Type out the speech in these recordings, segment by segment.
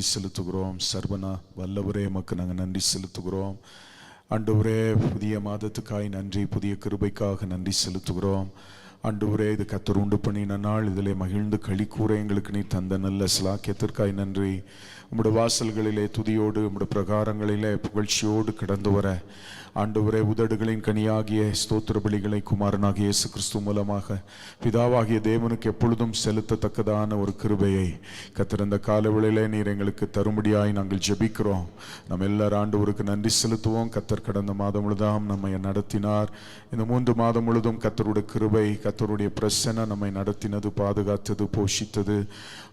செலுத்துகிறோம். சர்வனா வல்லவரே, எமக்கு நாங்கள் நன்றி செலுத்துகிறோம். ஆண்டவரே, புதிய மாதத்துக்காய் நன்றி, புதிய கிருபைக்காக நன்றி செலுத்துகிறோம். ஆண்டவரே, இது கர்த்தர் உண்டு பண்ணின நாள், இதிலே மகிழ்ந்து களி கூற எங்களுக்கு நீ தந்த நல்ல சிலாக்கியத்திற்காய் நன்றி. உம்முடைய வாசல்களிலே துதியோடு, உம்முடைய பிரகாரங்களிலே புகழ்ச்சியோடு கடந்து வர ஆண்டவரே, உதடுகளின் கனியாகிய ஸ்தோத்திர பலிகளை குமாரனாகிய இயேசு கிறிஸ்து மூலமாக பிதாவாகிய தேவனுக்கு எப்பொழுதும் செலுத்தத்தக்கதான ஒரு கிருபையை கர்த்தர் இந்த காலவெளியிலே நீர் எங்களுக்கு தரும்படியாய் நாங்கள் ஜெபிக்கிறோம். நம்ம எல்லாரும் ஆண்டவருக்கு நன்றி செலுத்துவோம். கர்த்தர் கடந்த மாதம் முழுதாம் நம்மை நடத்தினார். இந்த 3 மாதம் முழுதும் கர்த்தருடைய கிருபை, கர்த்தருடைய பிரசன்ன நம்மை நடத்தினது, பாதுகாத்தது, போஷித்தது.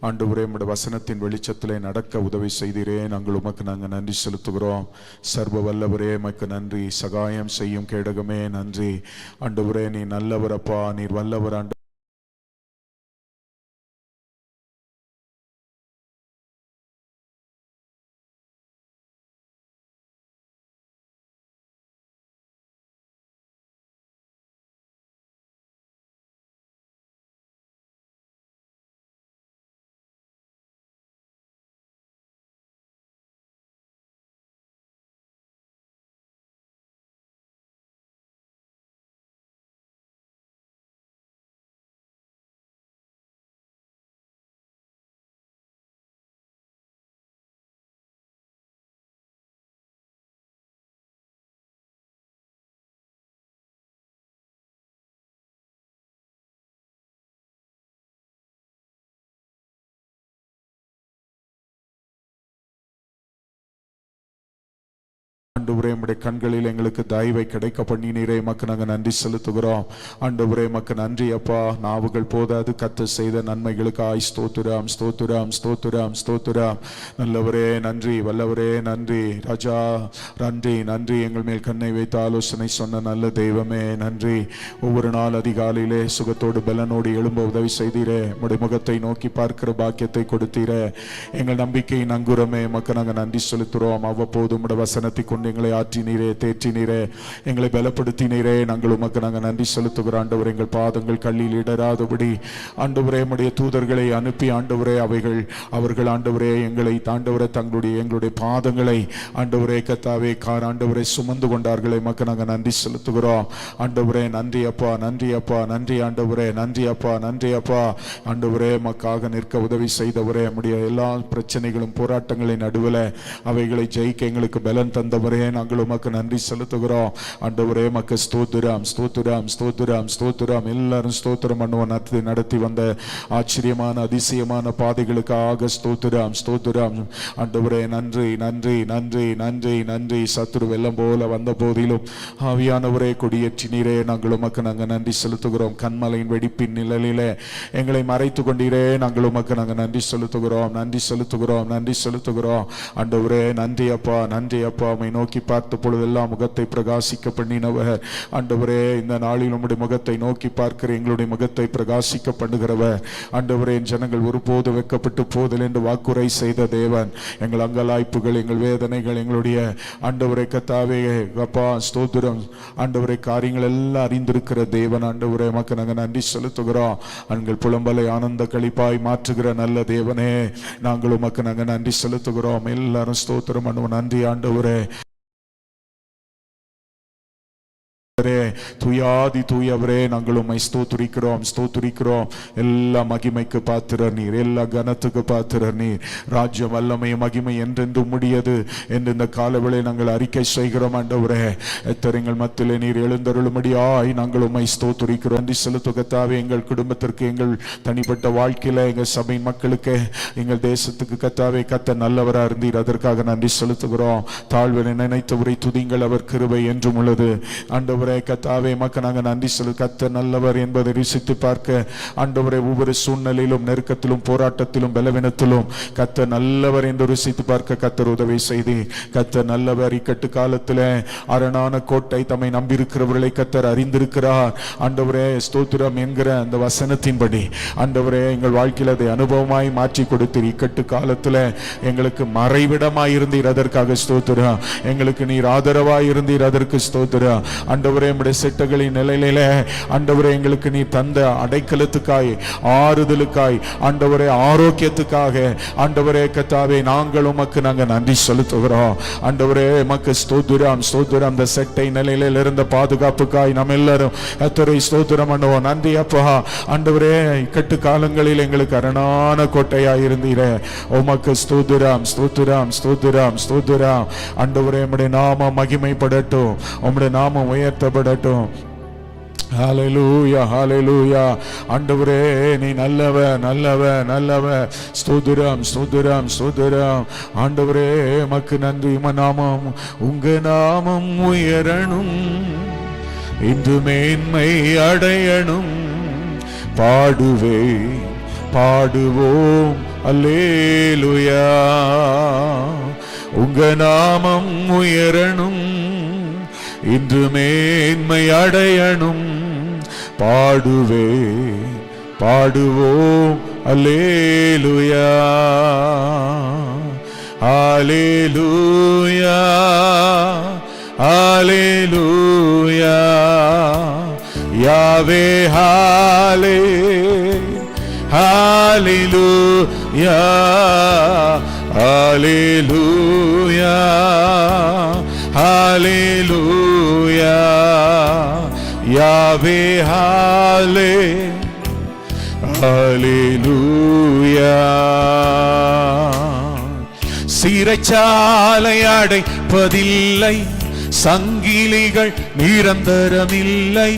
ஆண்டவரே, உம்முடைய வசனத்தின் வெளிச்சத்திலே நடக்க உதவி செய்தீரே, நாங்கள் உமக்கு நாங்கள் நன்றி செலுத்துகிறோம். சர்வ வல்லவரே, உமக்கு நன்றி. சகாயம் செய்யும் கேடகமே நன்றி. ஆண்டவரே, நீ நல்லவரப்பா, நீர் வல்லவர். ஆண்டவரே, உம்முடைய கண்களில் எங்களுக்கு தயவை கிடைக்க பண்ணினீரே, எமக்கு நாங்கள் நன்றி செலுத்துகிறோம். ஆண்டவரே, எமக்கு நன்றி அப்பா. நாவுகள் போதாது கர்த்தர் செய்த நன்மைகளுக்காய் ஸ்தோத்திரம், ஸ்தோத்திரம், ஸ்தோத்திரம், ஸ்தோத்திரம். நல்லவரே நன்றி, வல்லவரே நன்றி, ராஜா நன்றி, நன்றி. எங்கள் மேல் கண்ணை வைத்து ஆலோசனை சொன்ன நல்ல தெய்வமே நன்றி. ஒவ்வொரு நாள் அதிகாலையிலே சுகத்தோடு பலனோடு எழும்ப உதவி செய்தீரே, உம்முடைய முகத்தை நோக்கி பார்க்கிற பாக்கியத்தை கொடுத்தீரே. எங்கள் நம்பிக்கையின் அங்குரமே, எமக்கு நாங்கள் நன்றி செலுத்துகிறோம். அவ்வப்போது உம்முடைய வசனத்தை கொண்டு எங்களை ஆற்றினீரே, தேற்றினீரே, எங்களை பலப்படுத்தினீரே. நாங்கள் உமக்கு நாங்கள் நன்றி செலுத்துகிறோம். ஆண்டவரே, எங்கள் பாதங்கள் கல்லில் இடராதபடி ஆண்டவரே உம்முடைய தூதர்களை அனுப்பி ஆண்டவரே அவர்கள் ஆண்டவரே எங்களை ஆண்டவரே எங்களுடைய பாதங்களை ஆண்டவரே கர்த்தாவே ஆண்டவரே சுமந்து கொண்டார்களே, உமக்கு நாங்கள் நன்றி செலுத்துகிறோம். ஆண்டவரே நன்றி அப்பா, நன்றி அப்பா, நன்றி ஆண்டவரே, நன்றி அப்பா, நன்றி அப்பா. ஆண்டவரே, உமக்காக நிற்க உதவி செய்தவரே, நம்முடைய எல்லா பிரச்சனைகளும் போராட்டங்களின் நடுவில் அவைகளை ஜெயிக்க எங்களுக்கு பலன் தந்தவரே, நாங்கள் உமக்கு நன்றி செலுத்துகிறோம். ஆண்டவரே, உமக்கு ஸ்தோத்திரம், ஸ்தோத்திரம், ஸ்தோத்திரம், ஸ்தோத்திரம். எல்லாரும் ஸ்தோத்திரம் பண்ணுவோம். நடத்தி வந்த ஆச்சரியமான அதிசயமான பாதைகளுக்காக ஸ்தோத்திரம், ஸ்தோத்திரம். ஆண்டவரே நன்றி, நன்றி, நன்றி, நன்றி, நன்றி. சத்துரு வெள்ளம் போல வந்த போதிலும் ஆவியானவரே கொடியேற்றினீரே, நாங்கள் உமக்கு நாங்கள் நன்றி செலுத்துகிறோம். கண்மலையின் வெடிப்பின் நிழலிலே எங்களை மறைத்து கொண்டீரே, நாங்கள் உமக்கு நாங்கள் நன்றி செலுத்துகிறோம், நன்றி செலுத்துகிறோம், நன்றி செலுத்துகிறோம். ஆண்டவரே நன்றி அப்பா, நன்றி அப்பா. உம்மை நோக்கி பார்த்த பொழுதெல்லாம் முகத்தை பிரகாசிக்க பண்ணினவர் ஆண்டவரே, இந்த நாளில் உம்முடைய முகத்தை நோக்கி பார்க்கிற எங்களுடைய முகத்தை பிரகாசிக்க பண்ணுகிறவர் ஆண்டவரே. என் ஜனங்கள் ஒருபோது வெட்கப்பட்டு போதல் என்று வாக்குரை செய்த தேவன், எங்கள் அங்கலாய்ப்புகள், எங்கள் வேதனைகள், எங்களுடைய ஆண்டவரே கர்த்தாவே அப்பா ஸ்தோத்திரம் ஆண்டவரே காரியங்கள் எல்லாம் அறிந்திருக்கிற தேவன் ஆண்டவரே, உமக்கு நாங்கள் நன்றி செலுத்துகிறோம். எங்கள் புலம்பலை ஆனந்த களிப்பாய் மாற்றுகிற நல்ல தேவனே, நாங்கள் உமக்கு நாங்கள் நன்றி செலுத்துகிறோம். எல்லாரும் ஸ்தோத்திரம் பண்ணுவோம். நன்றி ஆண்டவரே. துயாதி தூயவரே, நாங்கள் உம்மை ஸ்தோத்திரிக்கிறோம், ஸ்தோத்திரிக்கிறோம். எல்லா மகிமைக்கு பாத்திரர் நீர், எல்லா கனத்துக்கு பாத்திரர் நீர். ராஜ்யம் வல்லமை மகிமை என்றென்று முடியது என்று இந்த காலவேளை நாங்கள் அறிக்கை செய்கிறோம். ஆண்டவரே, எத்தரைங்கள் மத்தியிலே நீர் எழுந்தருளும்படியாய் நாங்கள் உம்மை ஸ்தோத்திரிக்கிறோம். நன்றி செலுத்துகத்தாவே. எங்கள் குடும்பத்திற்கு, எங்கள் தனிப்பட்ட வாழ்க்கையில, எங்கள் சபையின் மக்களுக்கு, எங்கள் தேசத்துக்கு கத்தாவே கத்த நல்லவரா இருந்தீர், அதற்காக நன்றி செலுத்துகிறோம். தாழ்வை நினைத்தவரை துதிங்கள், அவர் கிருபை என்றும் உள்ளது. ஆண்டவரே கர்த்தாவே, உமக்கு நாங்கள் நன்றி சொல்லு. கர்த்தர் நல்லவர் என்பதை ருசித்து பார்க்க ஆண்டவரே, ஒவ்வொரு சூழ்நிலையிலும், நெருக்கத்திலும், போராட்டத்திலும், பலவீனத்திலும் கர்த்தர் நல்லவர் என்று ருசித்து பார்க்க கர்த்தர் உதவி செய்தி. கர்த்தர் நல்லவர். இக்கட்டு காலத்தில் அரணான கோட்டை தம்மை நம்பியிருக்கிறவர்களை கர்த்தர் அறிந்திருக்கிறார். ஆண்டவரே ஸ்தோத்திரம் என்கிற அந்த வசனத்தின்படி ஆண்டவரே எங்கள் வாழ்க்கையில் அதை அனுபவமாய் மாற்றி கொடுத்தீர். இக்கட்டு காலத்தில் எங்களுக்கு மறைவிடமாய் இருந்தீர், அதற்காக ஸ்தோத்திரம். எங்களுக்கு நீர் ஆதரவாய் இருந்தீர், அதற்கு ஸ்தோத்திரம். ஆண்டவரே ஆண்டவரே உம்முடைய சிட்டங்களின் நிலையிலே ஆண்டவரே எங்களுக்கு நீ தந்த அடைக்கலத்துக்காய், ஆறுதலுக்காய், ஆண்டவரே ஆரோக்கியத்துக்காக ஆண்டவரே கர்த்தாவே நாங்கள் உமக்கு நாங்கள் நன்றி செலுத்துகிறோம். ஆண்டவரே உமக்கு ஸ்தோத்திரம் ஸ்தோத்திரம். அந்த செட்டை நிலையில இருந்த பாதுகாப்புக்காய் நம்ம எல்லாரும் கர்த்தரை ஸ்தோத்திரம் பண்ணுவோம். நன்றி அப்பா. ஆண்டவரே இக்கட்டு காலங்களில் எங்களுக்கு அரணான கோட்டையாய் இருந்தீரே, உமக்கு ஸ்தோத்திரம் ஸ்தோத்திரம் ஸ்தோத்திரம் ஸ்தோத்திரம். ஆண்டவரே உம்முடைய நாமம் மகிமைப்படட்டும், உம்முடைய நாமம் உயர்த்தப்படட்டும். ஹல்லேலூயா ஹல்லேலூயா. ஆண்டவரே நீ நல்லவ நல்லவ நல்லவ. ஸ்தோத்திரம் ஸ்தோத்திரம் ஸ்தோத்திரம். ஆண்டவரே உமக்கு நன்றி. நாமம் உங்க நாமம் உயரணும், இன்று மேன்மை அடையணும். பாடுவே பாடுவோம் அல்லேலூயா. உங்க நாமம் உயரணும், இன்று மேன்மை அடையணும். பாடுவே பாடுவோம் அல்லேலூயா அல்லேலூயா அல்லேலூயா. யாவே ஹாலே ஹalleluya ஹalleluya ஹalleluya. யாவே ஹாலே ஹalleluya. சிறைச்சாலை அடைப்பதில்லை, சங்கிலிகள் நிரந்தரமில்லை.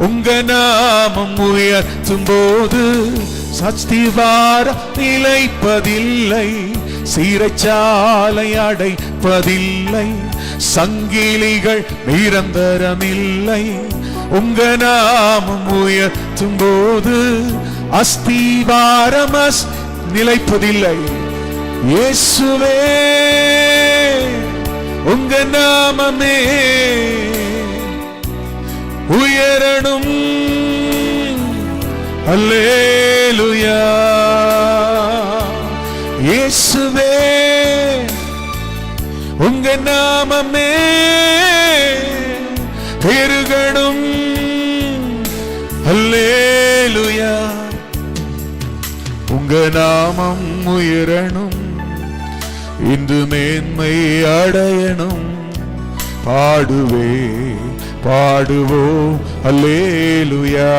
உங்க நாமம் உயர்த்தும் போது சஸ்திவார நிலைப்பதில்லை. சிறைச்சாலை அடைப்பதில்லை, சங்கிலிகள் நிரந்தரமில்லை. உங்க நாமம் உயர்த்தும் போது அஸ்திவாரம் நிலைப்பதில்லை. இயேசுவே உங்க நாமமே உயரணும். அல்லேலூயா. இயேசுவே உங்க நாமமே பெருகணும். அல்லேலூயா. உங்க நாமம் உயரணும், இன்று மேன்மை அடையணும். பாடுவே பாடுவோம் அல்லேலூயா.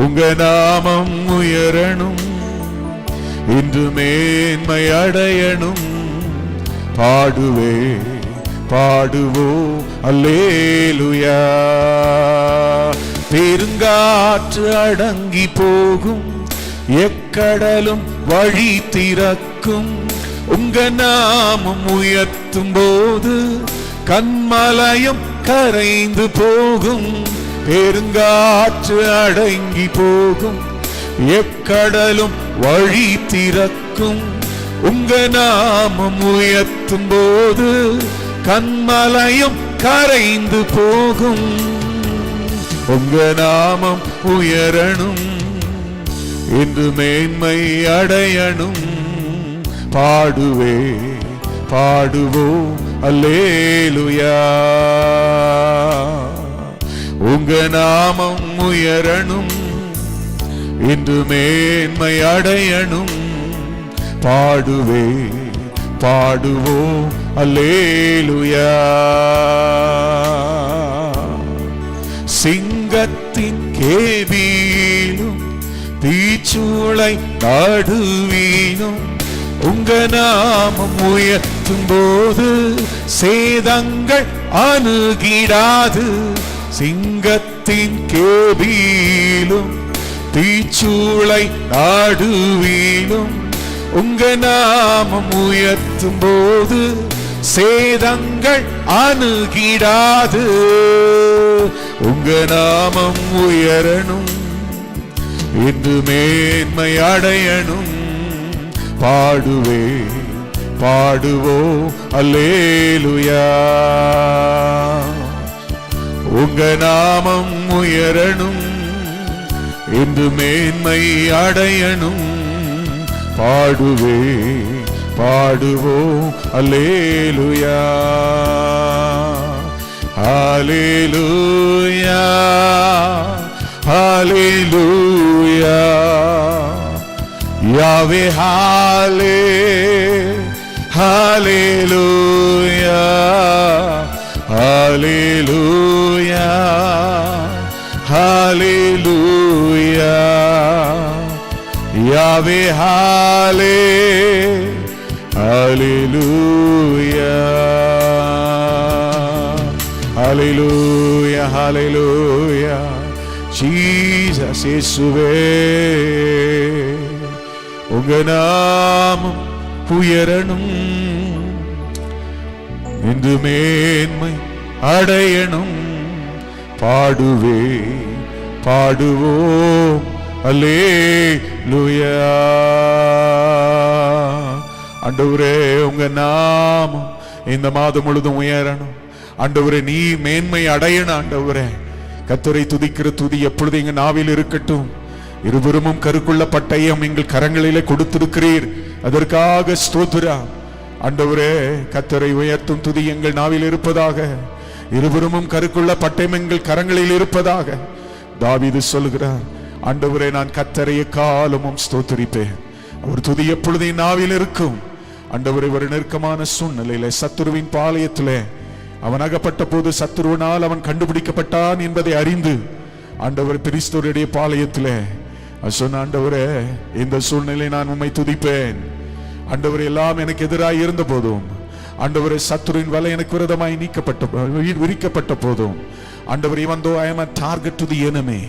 உங்க நாமம் உயரணும், இன்று மேன்மை அடையணும். பாடுவே பாடுவோம் அல்லேலூயா. பெருங்காற்று அடங்கி போகும், எக்கடலும் வழி திறக்கும். உங்க நாமம் உயர்த்தும் போது கன்மலையும் கரைந்து போகும். பெருங்காற்று அடங்கி போகும், எக்கடலும் வழி திறக்கும். உங்க நாமம் உயர்த்தும் போது கன்மலையும் கரைந்து போகும். உங்க நாமம் உயரணும், இன்று மேன்மை அடையணும். பாடுவே பாடுவோம் அல்லேலூயா. உங்க நாமம் உயரணும், இன்று மேன்மை அடையணும். பாடுவே பாடுவோம் அல்லேலூயா. சிங்கத்தின் கேவிலும் தீச்சூளை நடுவிலும் உங்க நாமம் உயர்த்தும் போது சேதங்கள் அணுகிடாது. சிங்கத்தின் கேவிலும் தீச்சூளை நடுவிலும் உங்க நாமம் உயர்த்தும் போது சேதங்கள் அணுகிடாது. உங்க நாமம் உயரணும், இன்று மேன்மை அடையணும். பாடுவே பாடுவோம் அல்லேலூயா. உங்க நாமம் உயரணும், இன்று மேன்மை அடையணும். பாடுவே பாடுவோம் அல்லேலூயா ஹalleluya ஹalleluya யாவே ஹalleluya ஹalleluya ஹalleluya யாவே ஹalleluya ஹalleluya ஹalleluya ஜீசஸ் இயேசுவே உங்க நாமம் உயரணும் என்று மேன்மை அடையணும் பாடுவோம் அல்லேலூயா ஆண்டவரே உங்க நாமம் இந்த மாதம் முழுதும் உயரணும் ஆண்டவரே நீ மேன்மை அடையணும் ஆண்டவரே கர்த்தரை துதிக்கிற துதி எப்பொழுது எங்க நாவில் இருக்கட்டும் இருபுறமும் கருக்குள்ள பட்டயம் எங்கள் கரங்களிலே கொடுத்திருக்கிறீர் அதற்காக ஸ்தோத்திரம் ஆண்டவரே கர்த்தரை உயர்த்தும் துதி எங்கள் நாவில் இருப்பதாக இருபுறமும் கருக்குள்ள பட்டயம் எங்கள் கரங்களில் இருப்பதாக தாவீது சொல்கிறார் ஆண்டவரே நான் கர்த்தரை எக்காலமும் ஸ்தோத்திரிப்பேன் அவர் துதி எப்பொழுது என் நாவில் இருக்கும் ஆண்டவரே ஒரு நெருக்கமான சூழ்நிலையில சத்துருவின் பாளையத்திலே அவன் அகப்பட்ட போது சத்துருவனால் அவன் கண்டுபிடிக்கப்பட்டான் என்பதை அறிந்து ஆண்டவர் கிறிஸ்துவுடைய பாளையத்திலே சொன்ன ஆண்டவரே இந்த சூழ்நிலை நான் உம்மை துதிப்பேன் ஆண்டவர் எல்லாம் எனக்கு எதிராக இருந்த போதும் ஆண்டவரே சத்துருவின் வலை எனக்கு விரோதமாய் விரிக்கப்பட்ட போதும் ஆண்டவர் even though I am a target to the enemy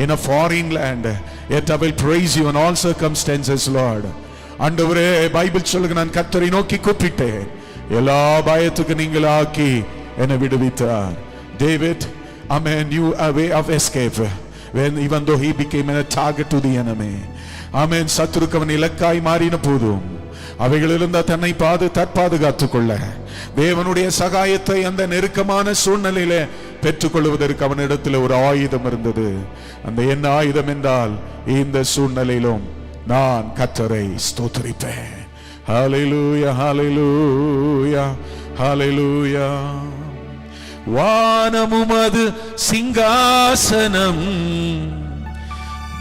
in a foreign land yet I will praise you in all circumstances Lord ஆண்டவரே பைபிள் சொல்லுங்க நான் கர்த்தரை நோக்கி கூப்பிட்டேன் எல்லா பயத்துக்கு நீங்களாக்கி என்னை விடுவித்தார் David amen knew a way of escape when even though he became a target to the enemy amen சத்துருக்கு அவன் இலக்காய் மாறின போதும் அவைகளிலிருந்து தன்னை தற்பாதுகாத்துக் கொள்ள தேவனுடைய சகாயத்தை அந்த நெருக்கமான சூழ்நிலையில பெற்றுக்கொள்வதற்கு அவனிடத்தில் ஒரு ஆயுதம் இருந்தது அந்த என்ன ஆயுதம் என்றால் இந்த சூழ்நிலையிலும் நான் கர்த்தரை ஸ்தோத்திரிப்பேன் ஹalleluya ஹalleluya ஹalleluya வானமுமது சிங்காசனம்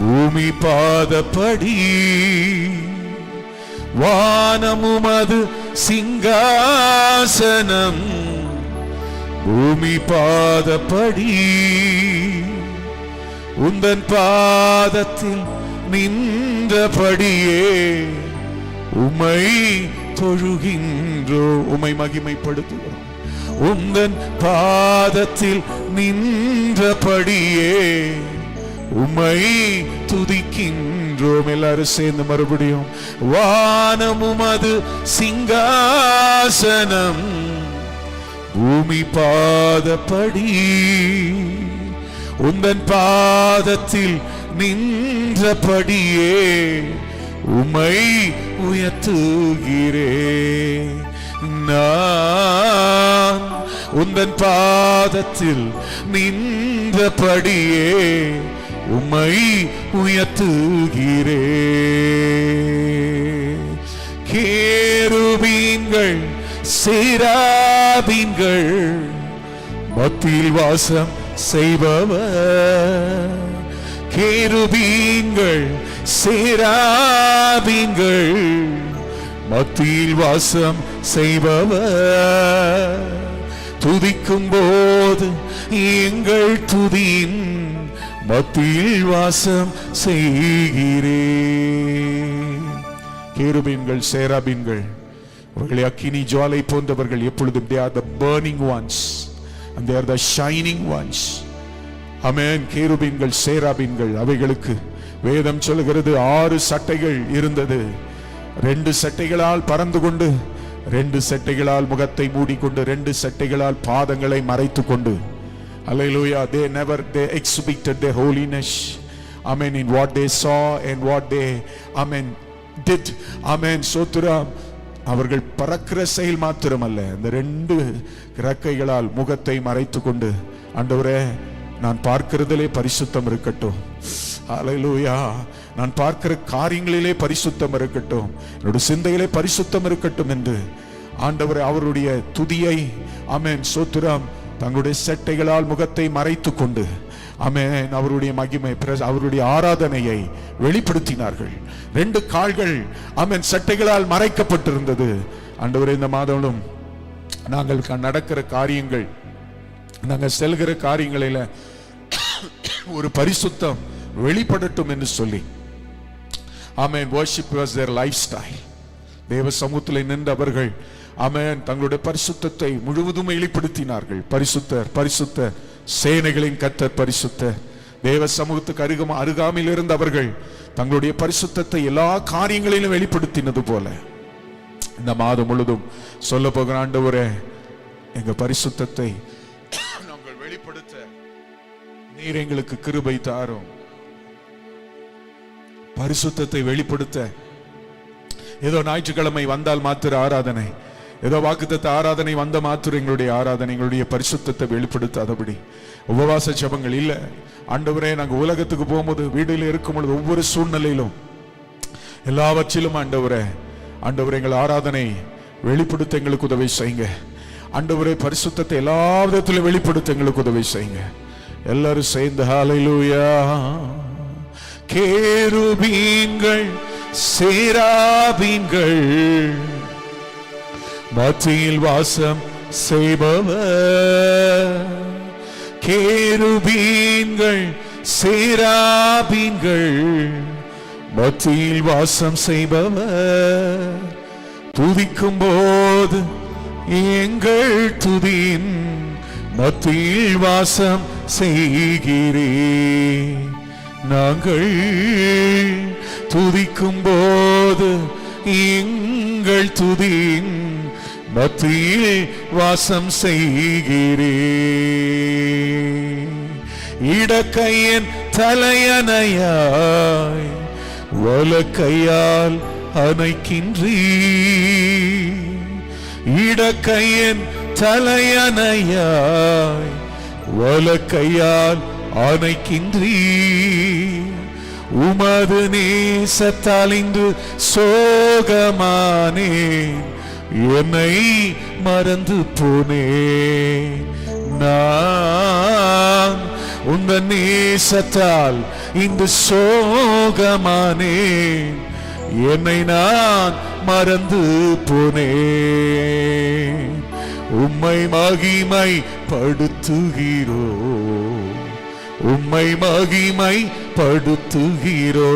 பூமி பாதப்படி வானமுமது சிங்காசனம் பூமி பாதப்படி உந்தன் பாதத்தில் நின்றபடியே உம்மை தொழுகின்றோ உம்மை மகிமைப்படுத்துகிறோம் உந்தன் பாதத்தில் நின்றபடியே உம்மை துதிக்கின்றோம் எல்லாரும் சேர்ந்து மறுபடியும் வானமுமது சிங்காசனம் பூமி பாதப்படி உந்தன் பாதத்தில் நின்றபடியே உம்மை உயர்த்துகிறேன் நான் உந்தன் பாதத்தில் நின்றபடியே உம்மை உயர்த்துகிறேன் கேருபீன்கள் சேராபீன்கள் மத்தியில் வாசம் செய்பவர் கேருபீன்கள் சேராபீன்கள் மத்தியில் வாசம் செய்பவர் துதிக்கும் போது எங்கள் துதியின் மத்தியில் வாசம் செய்கிறேன் கேருபீன்கள் சேராபீன்கள் அவர்களை அக்கினி ஜுவாலை போன்றவர்கள் எப்பொழுதும் they are the burning ones and they are the shining ones amen கேருபீன்கள் சேராபீன்கள் அவைகளுக்கு வேதம் சொல்கிறது 6 சட்டைகள் இருந்தது 2 சட்டைகளால் பறந்து கொண்டு 2 சட்டைகளால் முகத்தை மூடிக்கொண்டு 2 சட்டைகளால் பாதங்களை மறைத்துக் கொண்டு hallelujah they exhibited their holiness amen in what they saw and what they amen did amen சோத்ரம் அவர்கள் பறக்கிற செயல் மாத்திரமல்ல இந்த 2 இறக்கைகளால் முகத்தை மறைத்துக் கொண்டு ஆண்டவரே நான் பார்க்கிறதிலே பரிசுத்தம் இருக்கட்டும் ஹல்லேலூயா. நான் பார்க்கிற காரியங்களிலே பரிசுத்தம் இருக்கட்டும், என்னுடைய சிந்தையிலே பரிசுத்தம் இருக்கட்டும் என்று ஆண்டவர் அவருடைய துதியை, ஆமென், ஸ்தோத்திரம், தங்களுடைய செட்டைகளால் முகத்தை மறைத்து கொண்டு, ஆமென், அவருடைய மகிமை, அவருடைய ஆராதனையை வெளிப்படுத்தினார்கள். 2 கால்கள், ஆமென், செட்டைகளால் மறைக்கப்பட்டிருந்தது. ஆண்டவரே, இந்த மாதமும் நாங்கள் நடக்கிற காரியங்கள், நாங்கள் செல்கிற காரியங்களில ஒரு பரிசுத்தம் வெளிப்படட்டும் என்று சொல்லி, ஆமென், worship was their lifestyle. தேவ சமூகத்தில் நின்றவர்கள், ஆமென், தங்களுடைய பரிசுத்தத்தை முழுவதும் வெளிப்படுத்தினார்கள். பரிசுத்தர், பரிசுத்தர், சேனைகளின் கர்த்தர் பரிசுத்தர். தேவ சமூகத்துக்கு அருகாமையில் இருந்தவர்கள் தங்களுடைய பரிசுத்தத்தை எல்லா காரியங்களிலும் வெளிப்படுத்தினது போல இந்த மாதம் முழுதும் சொல்ல போகிற ஆண்டவரே, எங்க பரிசுத்தத்தை நாங்கள் வெளிப்படுத்த நீர் எங்களுக்கு கிருபை தாரும். பரிசுத்தத்தை வெளிப்படுத்த ஏதோ ஞாயிற்றுக்கிழமை வந்தால் மாத்திர ஆராதனை, ஏதோ வாக்குத்தத்த ஆராதனை வந்த மாத்திர எங்களுடைய ஆராதனை, எங்களுடைய பரிசுத்தத்தை வெளிப்படுத்தாதபடி உபவாச ஜெபங்கள் இல்ல ஆண்டவரே. நாங்கள் உலகத்துக்கு போகும்போது, வீடுல இருக்கும் பொழுது, ஒவ்வொரு சூழ்நிலையிலும் எல்லாவற்றிலும் ஆண்டவரே, ஆண்டவரே, எங்கள் ஆராதனை வெளிப்படுத்த எங்களுக்கு உதவி செய்யுங்க. ஆண்டவரே, பரிசுத்தத்தை எல்லா விதத்திலும் வெளிப்படுத்த எங்களுக்கு உதவி செய்யுங்க. எல்லாரும் சேர்ந்து ஹல்லேலூயா. கேருபீன்கள் சேராபீன்கள் மத்தியில் வாசம் செய்பவர், கேருபீன்கள் சேராபீன்கள் மத்தியில் வாசம் செய்பவர், துதிக்கும் போது எங்கள் துதியின் மத்தியில் வாசம் செய்கிறேன். நாங்கள் துதிக்கும் போது எங்கள் துதியின் மத்தியில் வாசம் செய்கிறேன். இடக்கையின் தலையணையாய் வலக்கையால் அணைக்கின்றீ, இடக்கையின் தலையணையாய் வலக்கையால் அணைக்கின்றீ. உமது நேசத்தால் இன்று சோகமானேன், என்னை மறந்து போனேன். நான் உந்த நேசத்தால் இன்று சோகமானேன், என்னை நான் மறந்து போனேன். உம்மை மகிமை படுத்துகிறோ, உம்மை மகிமை படுத்துகிறோ,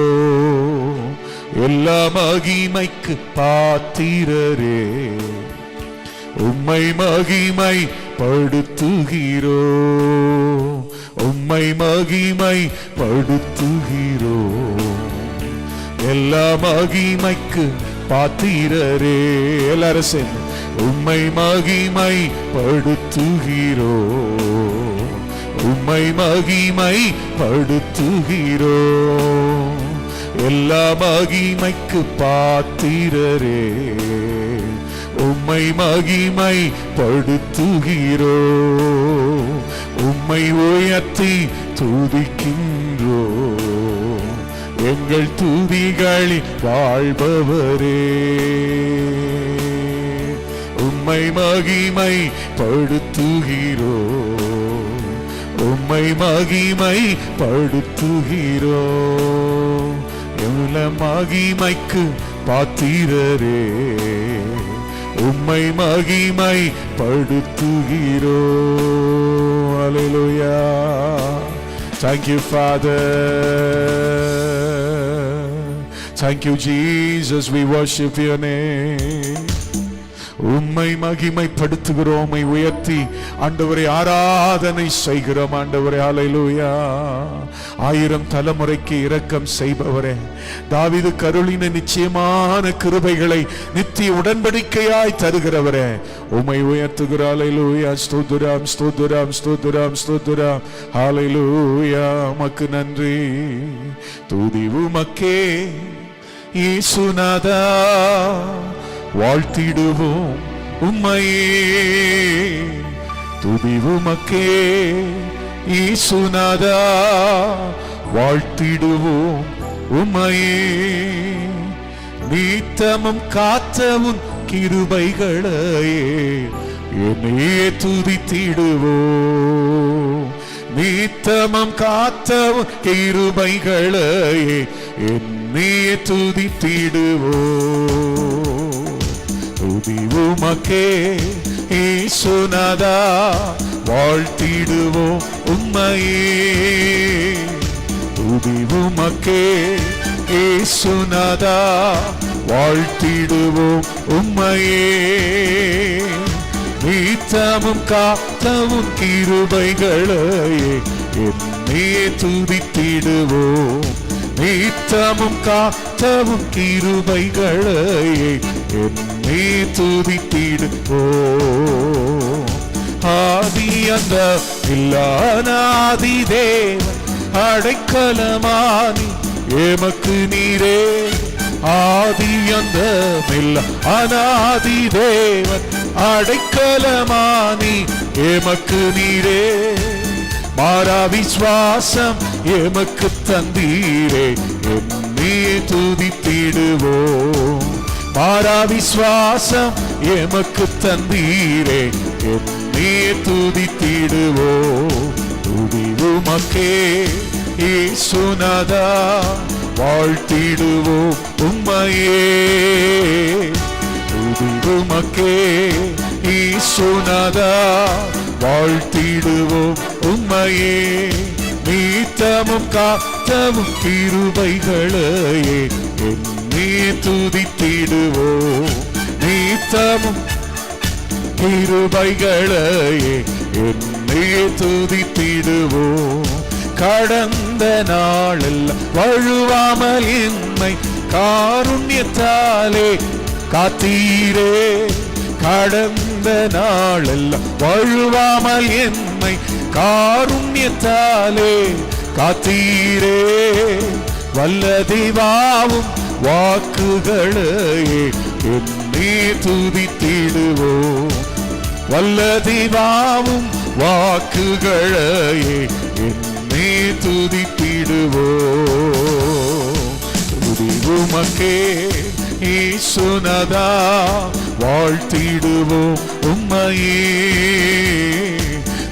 எல்லா மகிமைக்கு பாத்திரரே. உம்மை மகிமை படுத்துகிறோ, உம்மை மகிமை படுத்துகிறோ, எல்லா மகிமைக்கு பாத்திரரே. எல்லாரும் சேர்ந்து உம்மை மகிமை படுத்துகிறோ, உம்மை மகிமை படுத்துகிறோ, எல்லா மகிமைக்கு பாத்திரரே. உம்மை மகிமை படுத்துகிறோ, உம்மை உயர்த்தி துதிக்கின்றோ, எங்கள் துதிகளில் வாழ்பவரே. உம்மை மகிமை படுத்துகிறோ, உம்மை மகிமை படுத்துகிறோ, எல்லா மகிமைக்கு பாத்திரரே. உம்மை மகிமை படுத்துகிறோ. ஹல்லேலூயா. Thank you, Father. Thank you, Jesus. We worship your name. உம்மை மகிமைப்படுத்துகிறோம், உம்மை உயர்த்தி ஆண்டவரை ஆராதனை செய்கிறோம். ஆண்டவரே, ஹல்லேலூயா. 1000 தலைமுறைக்கு இரக்கம் செய்பவரே, தாவீது கருளின நிச்சயமான கிருபைகளை நித்திய உடன்படிக்கையாய் தருகிறவரே, உம்மை உயர்த்துகிறோம். ஹல்லேலூயா. ஸ்தோத்திரம், ஸ்தோத்திரம், ஸ்தோத்திரம், ஸ்தோத்திரம். ஹல்லேலூயா. உமக்கு நன்றி, துதி உமக்கே இயேசுநாதா. வாழ்த்திடுவோம் உம்மையே, துதி உமக்கே இயேசுநாதா. வாழ்த்திடுவோம் உம்மையே. நித்தமும் காத்த உன் கிருபைகளையே என்னையே துதித்திடுவோம். நித்தமும் காத்த உன் கிருபைகளையே என்னையே துதித்திடுவோம். துதி உமக்கே இயேசுநாதா, வாழ்த்திடுவோம் உம்மையே. துதி உமக்கே இயேசுநாதா, வாழ்த்திடுவோம் உம்மையே. நித்தமும் காத்தவும் கிருபைகளையே என்னையே துதித்திடுவோம். நித்தமும் காத்தவும் கிருபைகளையே என்னையே துதித்திடுவோம். ஆதி அந்த இல்லானாதி தேவன் அடைக்கலமானி எமக்கு நீரே. ஆதி அந்த அனாதி தேவன் அடைக்கலமானி எமக்கு நீரே. மாறா விசுவாசம் எமக்கு தந்தீரே என்னையே துதித்திடுவோம். மாறா விசுவாசம் எமக்கு தந்தீரே என்னையே துதித்திடுவோம். துதி உமக்கே இயேசுநாதா, வாழ்த்திடுவோம் உம்மையே. துதி உமக்கே இயேசுநாதா, வாழ்த்திடுவோம் உம்மையே. நித்தமும் காத்தவும் கிருபைகளையே என்னையே துதித்திடுவோம். நித்தமும் கிருபைகளையே என்னையே துதித்திடுவோம். கடந்த நாளெல்லாம் வழுவாமல் என்னை காருண்யத்தாலே காத்தீரே. கடந்த நாளெல்லாம் வழுவாமல் என்னை காருண்யத்தாலே காத்தீரே. வல்ல தெய்வாவும் வாக்குகளையே என்னையே துதித்திடுவோம். வல்ல தெய்வாவும் வாக்குகளையே என்னையே துதித்திடுவோம். துதி உமக்கே இயேசுநாதா, வாழ்த்திடுவோம் உம்மையே.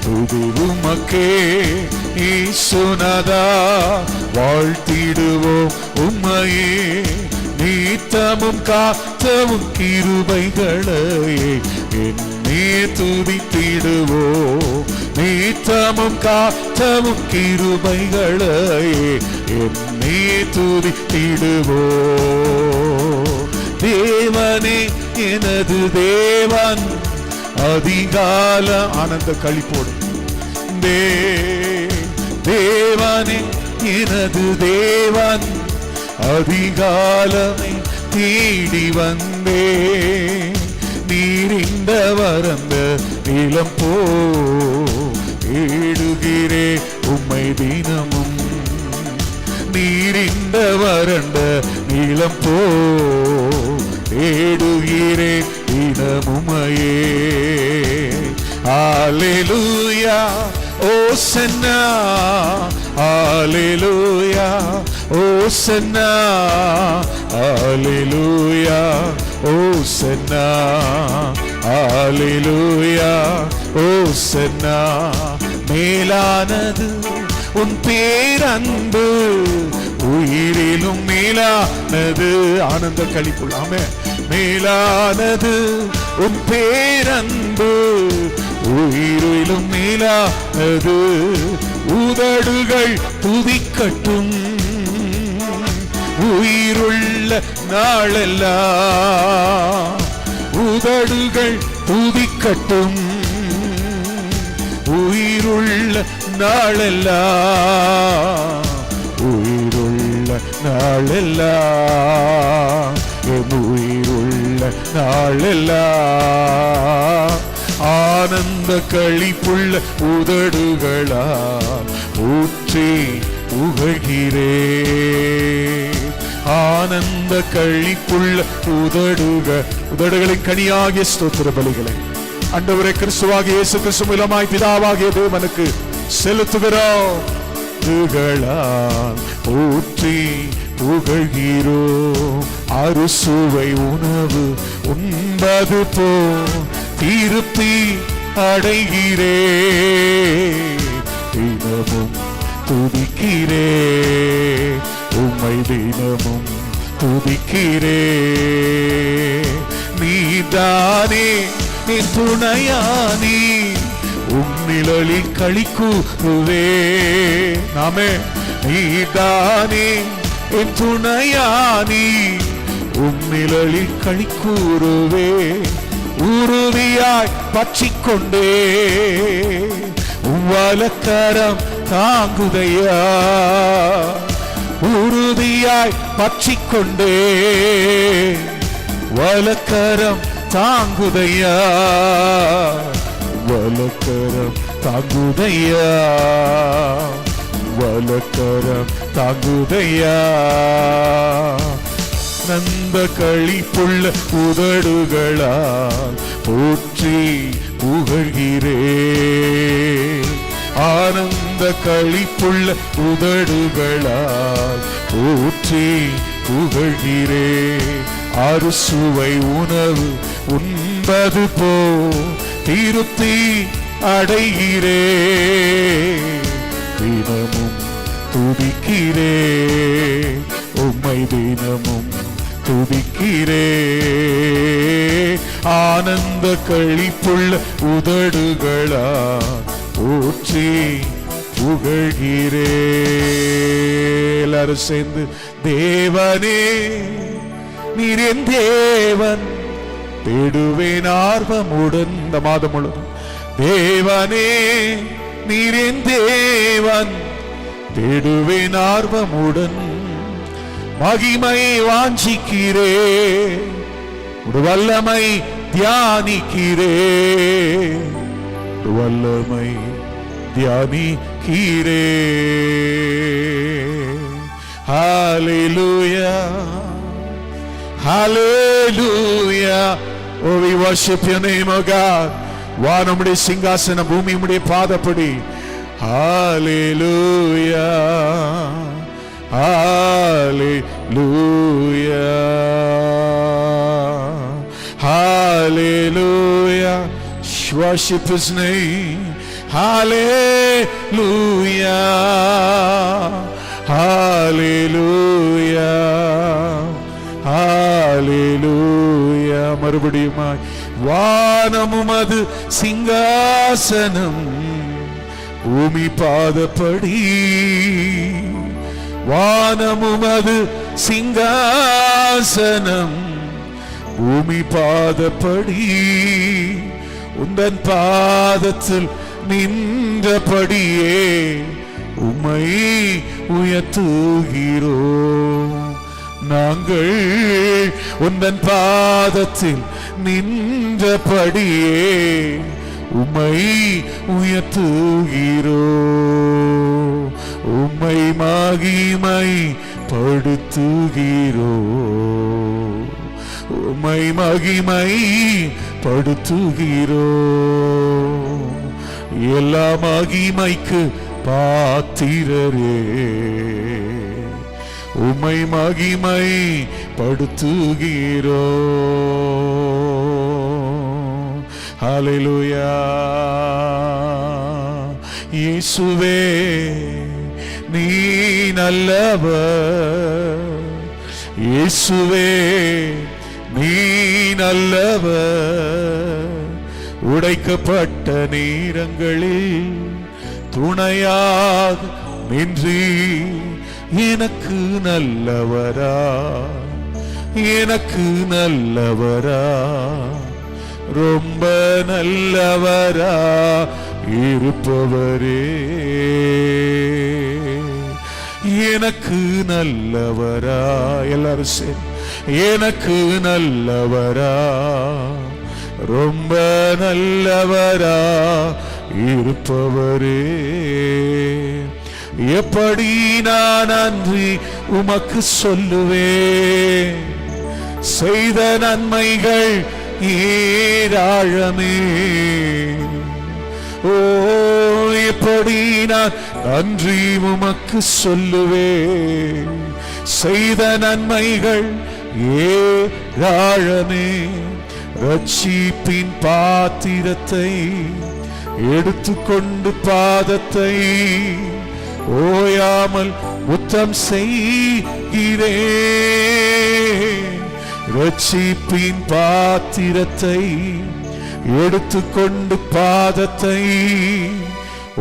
துதி உமக்கே இயேசுநாதா, வாழ்த்திடுவோம் உம்மையே. நித்தமும் காத்தவும் கிருபைகளையே என்னையே துதித்திடுவோம். நித்தமும் காத்தவும் கிருபைகளையே என்னையே துதித்திடுவோம். தேவனே எனது தேவன், அதிகால ஆனந்த களிப்போடு தேவனே எனது தேவன், அதிகாலமே தேடி வந்தே. நீரிந்த வரந்த நிலம் போ ஏடுகிறே உம்மை தினமும். நீரிந்த வறண்ட நிலம் போ ஏடுகிறே தினமுமையே. அல்லேலூயா ஓசன்னா, அல்லேலூயா ஓசன்னா, அல்லேலூயா ஓசன்னா, அல்லேலூயா ஓசன்னா. மேலானது உன் பேரன்பு, உயிரிலும் மேலானது ஆனந்த களிப்புள். ஆமென். மேலானது உன் பேரன்பு, உயிரிலும் மேலானது. உதடுகள் துதிக்கட்டும் உயிருள்ள நாளெல்லாம். உதடுகள் துதிக்கட்டும் உயிருள்ள நாளெல்லாம். உயிருள்ள நாளெல்லாம், என் உயிருள்ள நாளெல்லாம். ஆனந்த களிப்புள்ள உதடுகளால் ஊற்றி புகழ்கிறே. ஆனந்த களிப்புள்ள உதடுகளின் கனியாகிய ஸ்தோத்திர பலிகளை ஆண்டவரே கிறிஸ்துவாகிய இயேசு கிறிஸ்து மூலமாய் பிதாவாகிய தேவனுக்கு செலுத்துகிறோம். உதடுகளால் போற்றி புகழ்கிறோம். அறுசுவை உணவு உண்பது போ திருப்தி அடைகிறே. தினமும் துதிக்கிறே, உம்மை தினமும் துதிக்கிறே. நீதானே என் துணையானி, உன்னிழலில் களி கூறுவே. நாமே நீதானே என் துணையானி, உன்னிழலில் களி கூறுவே. உறுதியாய் பற்றிக்கொண்டே வலக்கரம் தாங்குதையா. உறுதியாய் பற்றிக்கொண்டே வலக்கரம் தாங்குதையா. வலக்கரம் தாங்குதையா, வலக்கரம் தாங்குதையா. நந்த களிப்புள்ள உதடுகளால் போற்றி புகழ்கிறே. ஆனந்த களிப்புள்ள உதடுகளால் போற்றி புகழ்கிறே. அறுசுவை உணவு உண்பது போ திருப்தி அடைகிறே. தினமும் துதிக்கிறே, உம்மை தினமும் துதிக்கிறே. ஆனந்த களிப்புள்ள உதடுகளால் போற்றி புகழ்கிறே. எல்லாரும் சேர்ந்து தேவனே நீர் என் தேவன், தேடுவேன் ஆர்வமுடன். இந்த மாதம் முழுவதும் தேவனே நீர் என் தேவன், தேடுவேன் ஆர்வமுடன். மகிமை வாஞ்சிக்கிறே, உடு வல்லமை தியானிக்கிறே. வல்லமை தியானிக்கிறே. ஹalleluya, hallelujah. Oh, we worship your name, oh God. வானமுடைய சிங்காசனம், பூமி உம்முடைய பாதப்படி. ஹalleluya, hallelujah, hallelujah. Worship his name. Hallelujah, hallelujah, hallelujah. மறுபடியுமாய் வானமும் அது சிங்காசனம், பூமி பாதப்படி. வானமும் அது சிங்காசனம், பூமி பாதப்படி. உந்தன் பாதத்தில் நின்றபடியே உம்மை உயர்த்துகிறோம். நாங்கள் உந்தன் பாதத்தில் நின்றபடியே உம்மை உயர்த்துகிறோம். உம்மை மகிமை படுத்துகிறோம், உம்மை மகிமை படுத்துகிறோம். எல்லா மகிமைக்கு பாத்திரரே, உம்மை மகிமை படுத்துகிறோம். ஹalleluya. இயேசுவே நீ நல்லவர், இயேசுவே நீ நல்லவர். உடைக்கப்பட்ட நேரங்களில் துணையாக நின்றி எனக்கு நல்லவரா, எனக்கு நல்லவரா, ரொம்ப நல்லவரா இருப்பவரே. எனக்கு நல்லவரா, எல்லாரும் சரி, எனக்கு நல்லவரா, ரொம்ப நல்லவரா இருப்பவரே. எப்படி நான் நன்றி உமக்கு சொல்லுவேன், செய்த நன்மைகள் ஏராளமே. ஓ, எப்படி நான் நன்றி உமக்கு சொல்லுவே, செய்த நன்மைகள் ஏராளமே. ரட்சிப்பின் பாத்திரத்தை எடுத்துக்கொண்டு பாதத்தை ஓயாமல் முத்தம் செய்கிறேன். ரட்சிப்பின் பாத்திரத்தை எடுத்துக்கொண்டு பாதத்தை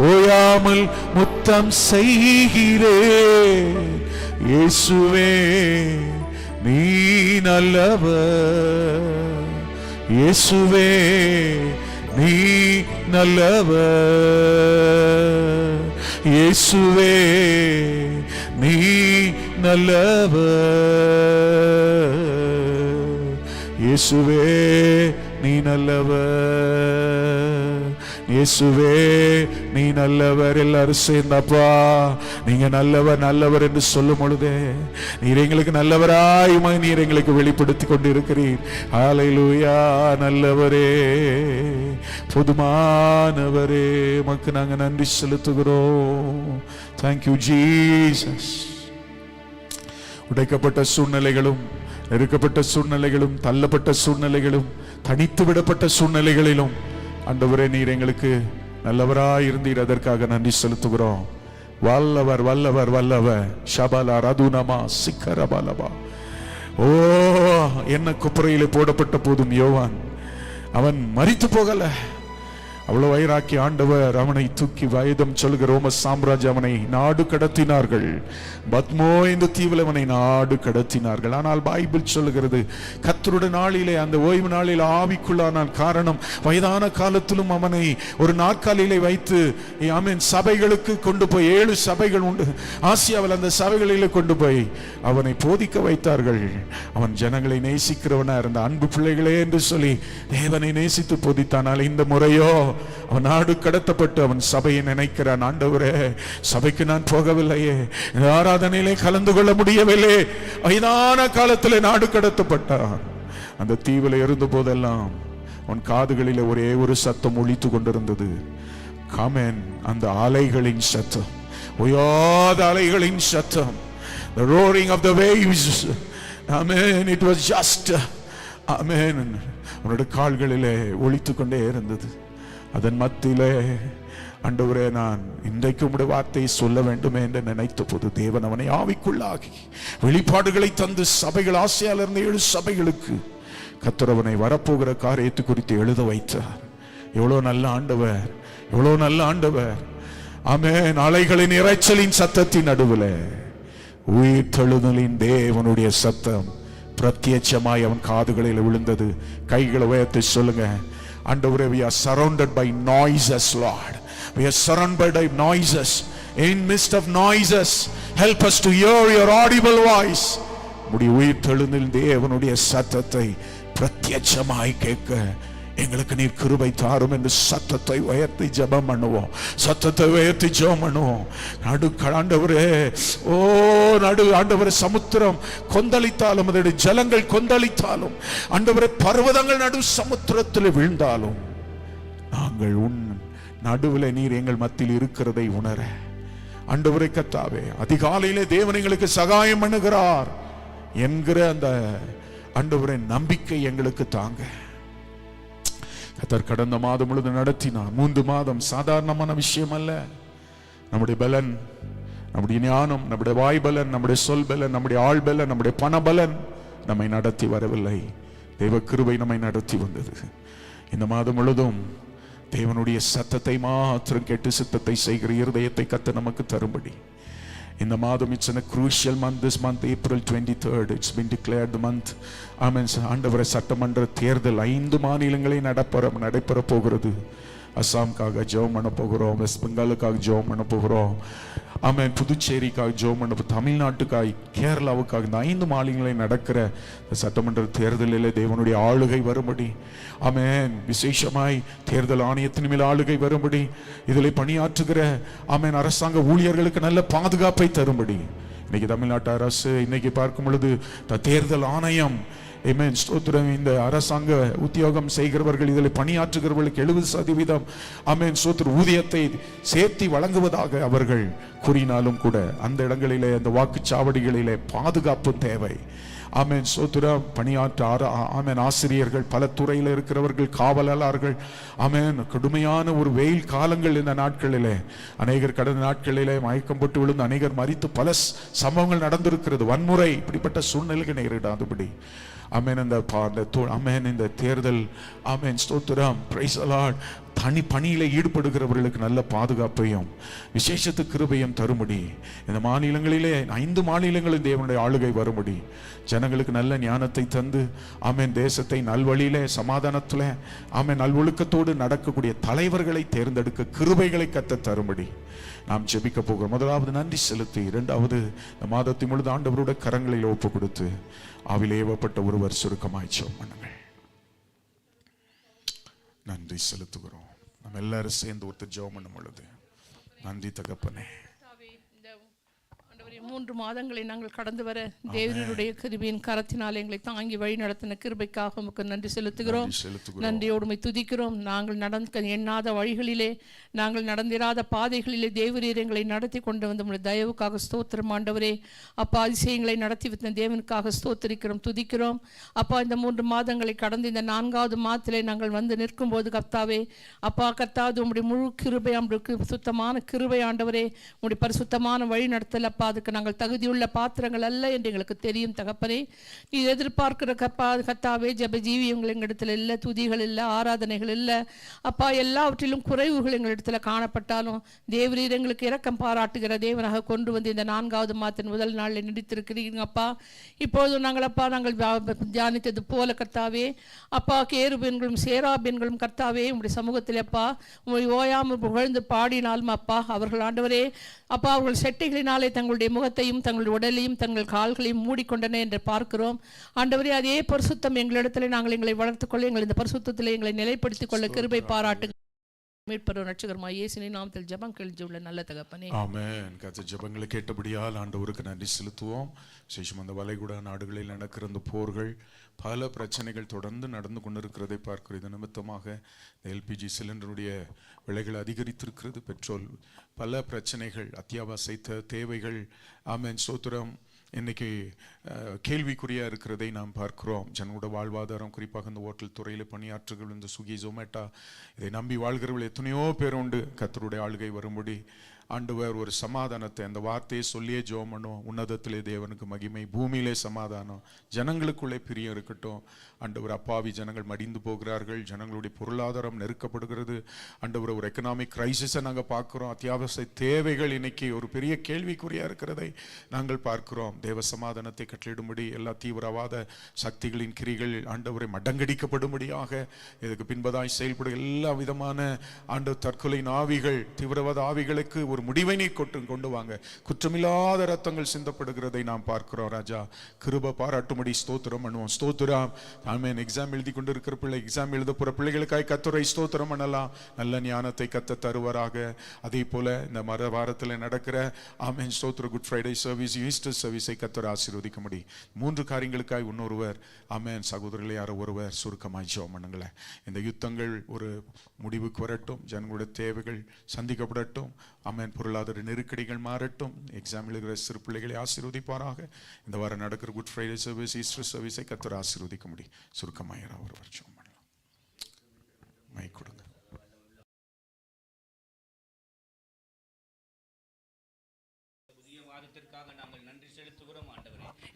ஓயாமல் முத்தம் செய்கிறேன். இயேசுவே நீ நல்லவர், இயேசுவே நீ நல்லவர், இயேசுவே நீ நல்லவர், இயேசுவே நீ நல்லவர், இயேசுவே நீ நல்லவர். எல்லாரும் சேர்ந்தப்பா நீங்க நல்லவர் நல்லவர் என்று சொல்லும் பொழுதே நீர் எங்களுக்கு நல்லவராய் நீர் எங்களுக்கு வெளிப்படுத்தி கொண்டு இருக்கிறீர். ஹல்லேலூயா. நல்லவரே, போதுமானவரே, உமக்கு நாங்க நன்றி செலுத்துகிறோம். Thank you Jesus. உடைக்கப்பட்ட சூழ்நிலைகளும், நெருக்கப்பட்ட சூழ்நிலைகளும், தள்ளப்பட்ட சூழ்நிலைகளும், தனித்து விடப்பட்ட சூழ்நிலைகளிலும் ஆண்டவரே நீர் எங்களுக்கு நல்லவராய் இருந்தீர். அதற்காக நன்றி செலுத்துகிறோம். வல்லவர் வல்லவர் வல்லவர். ஷபலா ரதுனமா சிக்கரபலபா. ஓ, என்ன குப்பரையிலே போடப்பட்ட போதும் யோவான் அவன் மரித்து போகல. அவ்வளவு வைராக்கி ஆண்டவர் அவனை தூக்கி வயதம் சொல்கிற ரோம சாம்ராஜ்யம் அவனை நாடு கடத்தினார்கள். பத்மோ இந்த தீவில் அவனை நாடு கடத்தினார்கள். ஆனால் பைபிள் சொல்லுகிறது கர்த்தருடைய நாளிலே, அந்த ஓய்வு நாளில் ஆவிக்குள்ளானான். காரணம், வயதான காலத்திலும் அவனை ஒரு நாற்காலியிலே வைத்து ஆமென் சபைகளுக்கு கொண்டு போய், 7 சபைகள் உண்டு ஆசியாவில், அந்த சபைகளிலே கொண்டு போய் அவனை போதிக்க வைத்தார்கள். அவன் ஜனங்களை நேசிக்கிறவனா இருந்த அன்பு பிள்ளைகளே என்று சொல்லி தேவனை நேசித்து போதித்தானால், இந்த முறையோ அவன் நாடு கடத்தப்பட்டு அவன் சபையை நினைக்கிறான். ஆண்டவரே, சபைக்கு நான் போகவில்லையே, ஆராதனையிலே கலந்து கொள்ள முடியவில்லை. வயதான காலத்திலே நாடு கடத்தப்பட்டான். அந்த தீவில் இருந்த போதெல்லாம் அவன் காதுகளிலே ஒரே ஒரு சத்தம் ஒலித்து கொண்டிருந்தது. காமென், அந்த அலைகளின் சத்தம், ஓயாத அலைகளின் சத்தம். The roaring of the waves. Amen. It was just Amen. அவனுடைய கால்களிலே ஒலித்து கொண்டே இருந்தது. அதன் மத்தியிலே ஆண்டவரே, நான் இன்றைக்கு உம்முடைய வார்த்தையை சொல்ல வேண்டுமே என்று நினைத்த போது தேவன் அவனை ஆவிக்குள்ளாகி வெளிப்பாடுகளை தந்து சபைகள், ஆசியால இருந்த 7 சபைகளுக்கு கர்த்தர் அவனை வரப்போகிற காரியத்தை குறித்து எழுத வைத்தார். எவ்வளவு நல்ல ஆண்டவர், எவ்வளவு நல்ல ஆண்டவர். ஆமென். அலைகளின் இரைச்சலின் சத்தத்தின் நடுவில் உயிர் தெழுதலின் தேவனுடைய சத்தம் பிரத்யட்சமாய் அவன் காதுகளில் விழுந்தது. கைகளை உயர்த்தி சொல்லுங்க, ஆண்டவரே, we are surrounded by noises, Lord. We are surrounded by noises. In midst of noises, help us to hear your audible voice. முடி உயிர் தெழுதலின் தேவனுடைய சத்தத்தை பிரத்யட்சமாய் கேட்க எங்களுக்கு நீர் கிருபை தாரும் என்று சத்தத்தை உயர்த்தி ஜெபம் பண்ணுவோம். சத்தத்தை உயர்த்தி ஜெபம் பண்ணுவோம். ஆண்டவரே, ஓ ஆண்டவரே, சமுத்திரம் கொந்தளித்தாலும், அதோட ஜலங்கள் கொந்தளித்தாலும், ஆண்டவரே, பர்வதங்கள் நடு சமுத்திரத்தில் விழுந்தாலும், நாங்கள் உன் நடுவில் நீர் எங்கள் மத்தியில் இருக்கிறதை உணர, ஆண்டவரே கர்த்தாவே, அதிகாலையிலே தேவன் எங்களுக்கு சகாயம் பண்ணுகிறார் என்கிற அந்த ஆண்டவரே நம்பிக்கை எங்களுக்கு தாங்க. கர்த்தர் கடந்த மாதம் முழுது நடத்தினார். 3 மாதம் சாதாரணமான விஷயம் அல்ல. நம்முடைய பலன், நம்முடைய ஞானம், நம்முடைய வாய் பலன், நம்முடைய சொல் பலன், நம்முடைய ஆள் பலன், நம்முடைய பண பலன் நம்மை நடத்தி வரவில்லை. தேவ கிருபை நம்மை நடத்தி வந்தது. இந்த மாதம் முழுதும் தேவனுடைய சத்தத்தை மாத்திரம் கேட்டு சித்தத்தை செய்கிற இருதயத்தை கர்த்தர் நமக்கு தரும்படி in the month, it's a crucial month. This month, April 23rd, it's been declared the month. Amen. ஆண்டவரே, சட்டமன்ற தேர்தல் 5 மாநிலங்களில் நடைபெற போகிறது. அசாம்காக ஜெபம் பண்ண போகிறோம், வெஸ்ட் பெங்காலுக்காக ஜெபம் பண்ண போகிறோம். ஆமென். புதுச்சேரிக்காக ஜெபம் பண்ண, தமிழ்நாட்டுக்காக, கேரளாவுக்காக, இந்த 5 மாநிலங்களில் நடக்கிற சட்டமன்ற தேர்தலில் தேவனுடைய ஆளுகை வரும்படி, ஆமென், விசேஷமாய் தேர்தல் ஆணையத்தின் மேல் ஆளுகை வரும்படி, இதில் பணியாற்றுகிற ஆமென் அரசாங்க ஊழியர்களுக்கு நல்ல பாதுகாப்பை தரும்படி, இன்னைக்கு தமிழ்நாட்டு அரசு இன்னைக்கு பார்க்கும் பொழுது தேர்தல் ஆணையம் ஆமென் ஸ்தோத்திரம். இந்த அரசாங்க உத்தியோகம் செய்கிறவர்கள், இதில் பணியாற்றுகிறவர்களுக்கு 70% ஆமென் ஸ்தோத்திரம் ஊதியத்தை சேர்த்தி வழங்குவதாக அவர்கள் கூறினாலும் கூட அந்த இடங்களிலே, அந்த வாக்குச்சாவடிகளிலே பாதுகாப்பு தேவை. ஆமென் ஸ்தோத்திரம். பணியாற்ற ஆமென் ஆசிரியர்கள், பல துறையில் இருக்கிறவர்கள், காவலர்கள், ஆமென் கடுமையான ஒரு வெயில் காலங்கள் இந்த நாட்களிலே. அநேகர் கடந்த நாட்களிலே மயக்கம் போட்டு விழுந்து அநேகர் மரித்து பல சம்பவங்கள் நடந்திருக்கிறது. வன்முறை இப்படிப்பட்ட சூழ்நிலைக்கு நேரிடாதபடி ஆமென் இந்த தேர்தல் ஆமென் ஸ்தோத்திரம் பிரைஸ் தி லார்ட் தனி பணியில ஈடுபடுகிறவர்களுக்கு நல்ல பாதுகாப்பையும் விசேஷத்து கிருபையும் தரும்படி இந்த மாநிலங்களிலே 5 மாநிலங்களில் தேவனுடைய ஆளுகை வரும்படி ஜனங்களுக்கு நல்ல ஞானத்தை தந்து ஆமென் தேசத்தை நல்வழியிலே சமாதானத்தில் ஆமென் நல்வொழுக்கத்தோடு நடக்கக்கூடிய தலைவர்களை தேர்ந்தெடுக்க கிருபைகளை கத்த தரும்படி நாம் ஜெபிக்க போகிறோம். முதலாவது நன்றி செலுத்தி, இரண்டாவது இந்த மாதத்தை முழுது ஆண்டவருடைய கரங்களில் ஒப்பு கொடுத்து ஆவிலே ஏவப்பட்ட ஒருவர் சுருக்கமாய் ஜெபம் பண்ணுங்கள். நன்றி செலுத்துகிறோம். நம்ம எல்லாரும் சேர்ந்து ஒருத்தர் ஜெபம் பண்ணும் பொழுது, நன்றி தகப்பனே. 3 மாதங்களை நாங்கள் கடந்து வர தேவனுடைய கிருபையின் கரத்தினால் எங்களை தாங்கி வழி நடத்தின கிருபைக்காக உமக்கு நன்றி செலுத்துகிறோம். நன்றியோடு உம்மை துதிக்கிறோம். நாங்கள் நடக்க எண்ணாத வழிகளிலே, நாங்கள் நடந்திராத பாதைகளிலே தேவரீர் எங்களை நடத்தி கொண்டு வந்த உம்முடைய தயவுக்காக ஸ்தோத்திரம் ஆண்டவரே. அப்பா, அதிசயங்களை நடத்தி வைத்த தேவனுக்காக ஸ்தோத்திரிக்கிறோம், துதிக்கிறோம். அப்பா, இந்த 3 மாதங்களை கடந்து இந்த 4வது மாதத்திலே நாங்கள் வந்து நிற்கும் போது கர்த்தாவே, அப்பா கர்த்தாவே உம்முடைய முழு கிருபை, உம்முடைய சுத்தமான கிருபை ஆண்டவரே, உம்முடைய பரிசுத்தமான வழி நடத்தல் அப்பா, அதுக்கு நாங்கள் தகுதியுள்ள பாத்திரங்கள் அல்ல என்று எங்களுக்கு தெரியும் தகப்பனே. நீ எதிர்பார்க்கிற கர்த்தாவே ஜெப ஜீவியங்கள் எங்களிடத்தில் இல்லை, துதிகள் இல்லை, ஆராதனைகள் இல்லை அப்பா. எல்லாவற்றிலும் குறைவுகள் எங்களிடத்தில் காணப்பட்டாலும் தேவரீர் எங்களுக்கு இரக்கம் பாராட்டுகிற தேவனாக கொண்டு வந்து இந்த 4வது மாதத்தின் முதல் நாளில் நீடித்திருக்கிறீங்க அப்பா. இப்போது நாங்கள் அப்பா, நாங்கள் தியானித்தது போல கர்த்தாவே அப்பா, கேருபீன்களும் சேராபீன்களும் கர்த்தாவே உங்களுடைய சமூகத்தில் அப்பா உங்களை ஓயாமல் புகழ்ந்து பாடினாலும் அப்பா, அவர்கள் ஆண்டவரே அப்பா அவர்கள் செட்டைகளினாலே தங்களுடைய முகத்தையும் தங்களுடைய உடலையும் தங்கள் கால்களையும் மூடிக்கொண்டன என்று பார்க்கிறோம் ஆண்டவரே. அதே பரிசுத்தம் எங்களிடத்தில் நாங்கள் எங்களை வளர்த்துக்கொள்ள, எங்கள் இந்த பரிசுத்தத்தில் எங்களை நிலைப்படுத்திக் கொள்ள கிருபை பாராட்டு. மீட்பரும் ரட்சகருமாய் இயேசுவின் நாமத்தில் ஜெபம் கேளுள்ள நல்ல தகப்பனே, ஆமென். கர்த்தர் ஜெபங்களை கேட்டபடியால் ஆண்டவருக்கு நன்றி செலுத்துவோம். விசேஷம் அந்த வளைகுடா நாடுகளில் நடக்கிற அந்த போர்கள், பல பிரச்சனைகள் தொடர்ந்து நடந்து கொண்டிருக்கிறதை பார்க்கிறோம். இது நிமித்தமாக எல்பிஜி சிலிண்டருடைய விலைகள் அதிகரித்திருக்கிறது. பெட்ரோல், பல பிரச்சனைகள், அத்தியாவசிய தேவைகள் ஆமென் ஸ்தோத்திரம் இன்னைக்கு கேள்விக்குறியாக இருக்கிறதை நாம் பார்க்கிறோம். ஜனங்களோட வாழ்வாதாரம், குறிப்பாக இந்த ஹோட்டல் துறையில் பணியாற்றுகள், இந்த ஸ்விக்கி ஜொமேட்டோ இதை நம்பி வாழ்கிறவர்கள் எத்தனையோ பேர் உண்டு. கர்த்தருடைய ஆளுகை வரும்படி ஆண்டவர் ஒரு சமாதானத்தை, அந்த வார்த்தையை சொல்லியே ஜெபம் பண்ணுவோம். உன்னதத்திலே தேவனுக்கு மகிமை, பூமியிலே சமாதானம், ஜனங்களுக்குள்ளே பிரியம் இருக்கட்டும். ஆண்டவர், அப்பாவி ஜனங்கள் மடிந்து போகிறார்கள், ஜனங்களுடைய பொருளாதாரம் நெருக்கப்படுகிறது. ஆண்டவர், ஒரு எக்கனாமிக் கிரைசிஸை நாங்கள் பார்க்குறோம். அத்தியாவசிய தேவைகள் இன்னைக்கு ஒரு பெரிய கேள்விக்குறியாக இருக்கிறதை நாங்கள் பார்க்கிறோம். தேவ சமாதானத்தை கட்டளிடும்படி எல்லா தீவிரவாத சக்திகளின் கிரிகள் ஆண்டவரை மடங்கடிக்கப்படும்படியாக இதுக்கு பின்பதாய் செயல்படும் எல்லா விதமான தற்கொலை ஆவிகள், தீவிரவாத ஆவிகளுக்கு ஒரு முடிவை நீ கொண்டு வாங்க. குற்றமில்லாத ரத்தங்கள் சிந்தப்படுகிறதை நாம் பார்க்கிறோம். ராஜா, கிருபை பாராட்டும்படி ஸ்தோத்திரம் பண்ணுவோம். ஸ்தோத்திரம். ஆமென். எக்ஸாம் எழுதி கொண்டு இருக்கிற பிள்ளை, எக்ஸாம் எழுத போற பிள்ளைகளுக்காய் கர்த்தரை ஸ்தோத்திரம் பண்ணலாம். நல்ல ஞானத்தை கத்த தருவாராக. அதே போல இந்த வாரத்தில் நடக்கிற ஆமென் ஸ்தோத்திர குட் ஃப்ரைடே சர்வீஸ், ஈஸ்டர் சர்வீஸை கர்த்தர் ஆசீர்வதிக்கும்படி 3 காரியங்களுக்காய் இன்னொருவர் ஆமென் சகோதரர்களே யாரோ ஒருவர் சுருக்கமாய் ஜெபம் பண்ணுங்களேன். இந்த யுத்தங்கள் ஒரு முடிவுக்கு வரட்டும், ஜனங்களுடைய தேவைகள் சந்திக்கப்படட்டும். ஆமென். பொருளாதார நெருக்கடிகள் மாறட்டும். எக்ஸாம் எழுதுகிற சிறு பிள்ளைகளை ஆசீர்வதிப்பாராக. இந்த வாரம் நடக்கிற குட் ஃப்ரைடே சர்வீஸ், ஈஸ்டர் சர்வீஸை கர்த்தர் ஆசீர்வதிக்க முடியும். சுருக்கமாயிரம் ஒரு வருஷம் பண்ணலாம். மை கொடுங்க.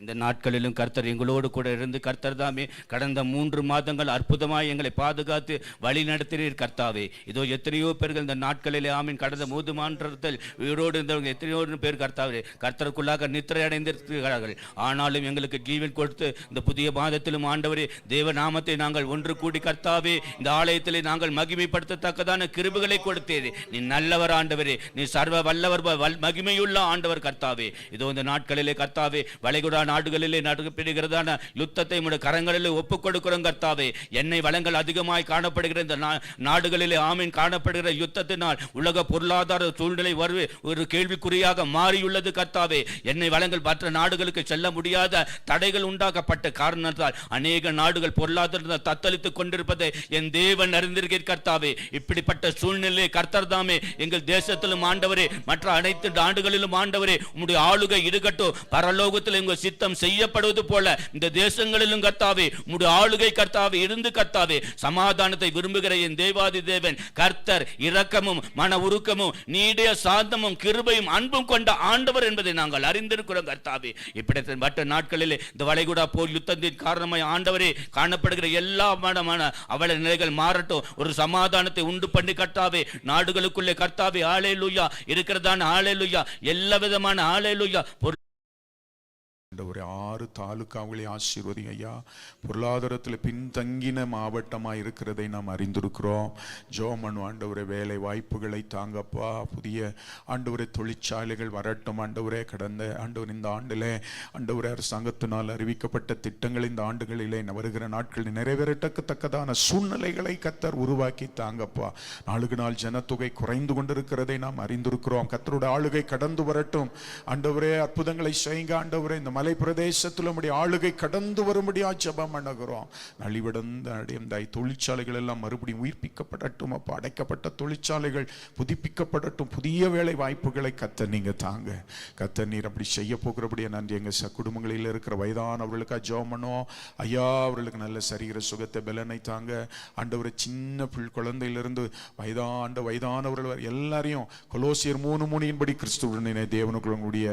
இந்த நாட்களிலும் கர்த்தர் எங்களோடு கூட இருந்து கர்த்தர் தாமே கடந்த 3 மாதங்கள் அற்புதமாய் எங்களை பாதுகாத்து வழி நடத்தினீர் கர்த்தாவே. இதோ எத்தனையோ பேர்கள் இந்த நாட்களிலே ஆமீன் கடந்த 3 மாதத்தில் உயிரோடு இருந்தவங்க எத்தனையோ பேர் கர்த்தாவே கர்த்தருக்குள்ளாக நித்திரை அடைந்திருக்கிறார்கள். ஆனாலும் எங்களுக்கு ஜீவன் கொடுத்து இந்த புதிய மாதத்திலும் ஆண்டவரே தேவ நாமத்தை நாங்கள் ஒன்று கூடி கர்த்தாவே இந்த ஆலயத்திலே நாங்கள் மகிமைப்படுத்தத்தக்கதான கிருபைகளை கொடுத்தீர். நீ நல்லவர் ஆண்டவரே, நீ சர்வ வல்லவர், மகிமையுள்ள ஆண்டவர் கர்த்தாவே. இதோ இந்த நாட்களிலே கர்த்தாவே வளைகுடா நாடுகளிலே நடைபெறுகிறதான யுத்தத்தை உம்முடைய கரங்களிலே ஒப்புக் கொடுக்கிறோம் கர்த்தாவே. எண்ணெய் வளங்கள் அதிகமாய் காணப்படுகிற இந்த நாடுகளிலே ஆமீன் காணப்படுகிற யுத்தத்தினால் உலக பொருளாதார சூழ்நிலை ஒரு கேள்விக்குறியாக மாறியுள்ளது கர்த்தாவே. எண்ணெய் வளங்கள் மற்ற நாடுகளுக்கு செல்ல முடியாத தடைகள் உண்டாக்கப்பட்ட காரணத்தால் அநேக நாடுகள் பொருளாதார தத்தளித்துக் கொண்டிருப்பதை என் தேவன் அறிந்திருக்கிற கர்த்தாவே. இப்படிப்பட்ட சூழ்நிலை கர்த்தர் தாமே எங்கள் தேசத்திலும் ஆண்டவரே, மற்ற அனைத்து நாடுகளிலும் ஆண்டவரே உம்முடைய ஆளுகை இருக்கட்டும். பரலோகத்தில் உங்கள் சித்தம் செய்யப்படுவது போல இந்த தேசங்களிலும் கர்த்தாவே உம்முடைய ஆளுகை கர்த்தாவே இருந்து கர்த்தாவே சமாதானத்தை விரும்புகிற என் தேவாதி தேவன் கர்த்தர் இரக்கமும் மன உருக்கமும் நீடிய சாந்தமும் கிருபையும் அன்பும் கொண்ட ஆண்டவர் என்பதை நாங்கள் அறிந்திருக்கிறோம் கர்த்தாவே. இப்படி மற்ற நாட்களிலே இந்த வளைகுடா போர் யுத்தத்தின் காரணமாய் ஆண்டவரே காணப்படுகிற எல்லா அவள நிலைகள் மாறட்டும். ஒரு சமாதானத்தை உண்டு பண்ணி கர்த்தாவே நாடுகளுக்குள்ளே கர்த்தாவே ஹல்லேலூயா இருக்கிறதான ஹல்லேலூயா எல்லா விதமான ஹல்லேலூயா ஒரு 6 தாலுகாவுகளை ஆசீர்வதிங்க ஐயா. பொருளாதாரத்தில் பின்தங்கின மாவட்டமாக இருக்கிறதை நாம் அறிந்திருக்கிறோம். ஜோமனு ஆண்டவரே வேலை வாய்ப்புகளை தாங்கப்பா. புதிய ஆண்டவரே தொழிற்சாலைகள் வரட்டும் ஆண்டவரே. கடந்த ஆண்டவர் இந்த ஆண்டிலே ஆண்டவரே அரசாங்கத்தினால் அறிவிக்கப்பட்ட திட்டங்கள் இந்த ஆண்டுகளிலே வருகிற நாட்களில் நிறைவேறத்தக்கதான சூழ்நிலைகளை கர்த்தர் உருவாக்கி தாங்கப்பா. நாளுக்கு நாள் ஜனத்தொகை குறைந்து கொண்டிருக்கிறதை நாம் அறிந்திருக்கிறோம். கர்த்தருடைய ஆளுகை கடந்து வரட்டும் ஆண்டவரே. அற்புதங்களை செய்யுங்க ஆண்டவரே. இந்த மலை பிரதேசத்தில் நம்முடைய ஆளுகை கடந்து வரும்படியா ஜெபம் பண்ணுகிறோம். நலிவடைந்த தொழிற்சாலைகள் எல்லாம் மறுபடியும் உயிர்ப்பிக்கப்படட்டும் அப்பா. அடைக்கப்பட்ட தொழிற்சாலைகள் புதுப்பிக்கப்படட்டும். புதிய வேலை வாய்ப்புகளை கர்த்தர் நீங்க தாங்க. கர்த்தர் நீர் அப்படி செய்ய போகிறபடியா நன்றி. எங்க குடும்பங்களில் இருக்கிற வயதானவர்களுக்காக ஜெபம் பண்ணோம் ஐயா. அவர்களுக்கு நல்ல சரீர சுகத்தை பலனை தாங்க ஆண்டவரை. சின்ன குழந்தையிலிருந்து வயதானவர்கள் எல்லாரையும் கொலோசியர் 3:3 கிறிஸ்துவுடனே தேவனுடைய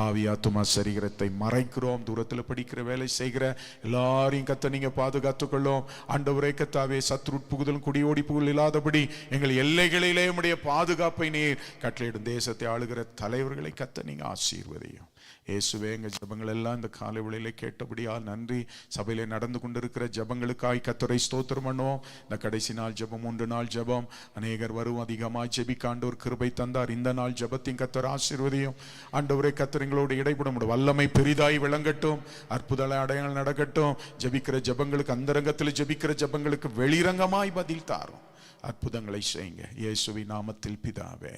ஆவி ஆத்துமா சரீரத்தை மறைக்கிறோம். தூரத்தில் படிக்கிற வேலை செய்கிற எல்லாரையும் கர்த்தர் நீங்க பாதுகாத்துக்கொள்ளும் ஆண்டவரே. கர்த்தாவே சத்ரு புகுதலும் குடியோடி புகழ் இல்லாதபடி எங்கள் எல்லைகளிலே உம்முடைய பாதுகாப்பை நீர் கட்டளையிடும். தேசத்தை ஆளுகிற தலைவர்களை கர்த்தர் நீங்க ஆசீர்வதியும் இயேசுவே. எங்கள் ஜபங்கள் எல்லாம் இந்த காலை வேளையிலே கேட்டபடியால் நன்றி. சபையிலே நடந்து கொண்டிருக்கிற ஜபங்களுக்காய் கர்த்தரை ஸ்தோத்திரம் பண்ணுவோம். இந்த கடைசி நாள் ஜபம் 3 நாள் ஜபம் அநேகர் வரும் அதிகமாக ஜெபிக்க ஆண்டவர் கிருபை தந்தார். இந்த நாள் ஜபத்தையும் கர்த்தர் ஆசீர்வதியும் ஆண்டவரே. கர்த்தர் எங்களோடு இடைப்படும் வல்லமை பெரிதாய் விளங்கட்டும். அற்புத அடையாளங்கள் நடக்கட்டும். ஜபிக்கிற ஜபங்களுக்கு அந்தரங்கத்தில் ஜபிக்கிற ஜபங்களுக்கு வெளிரங்கமாய் பதில் தாரும். அற்புதங்களை செய்யுங்க இயேசுவின் நாமத்தில் பிதாவே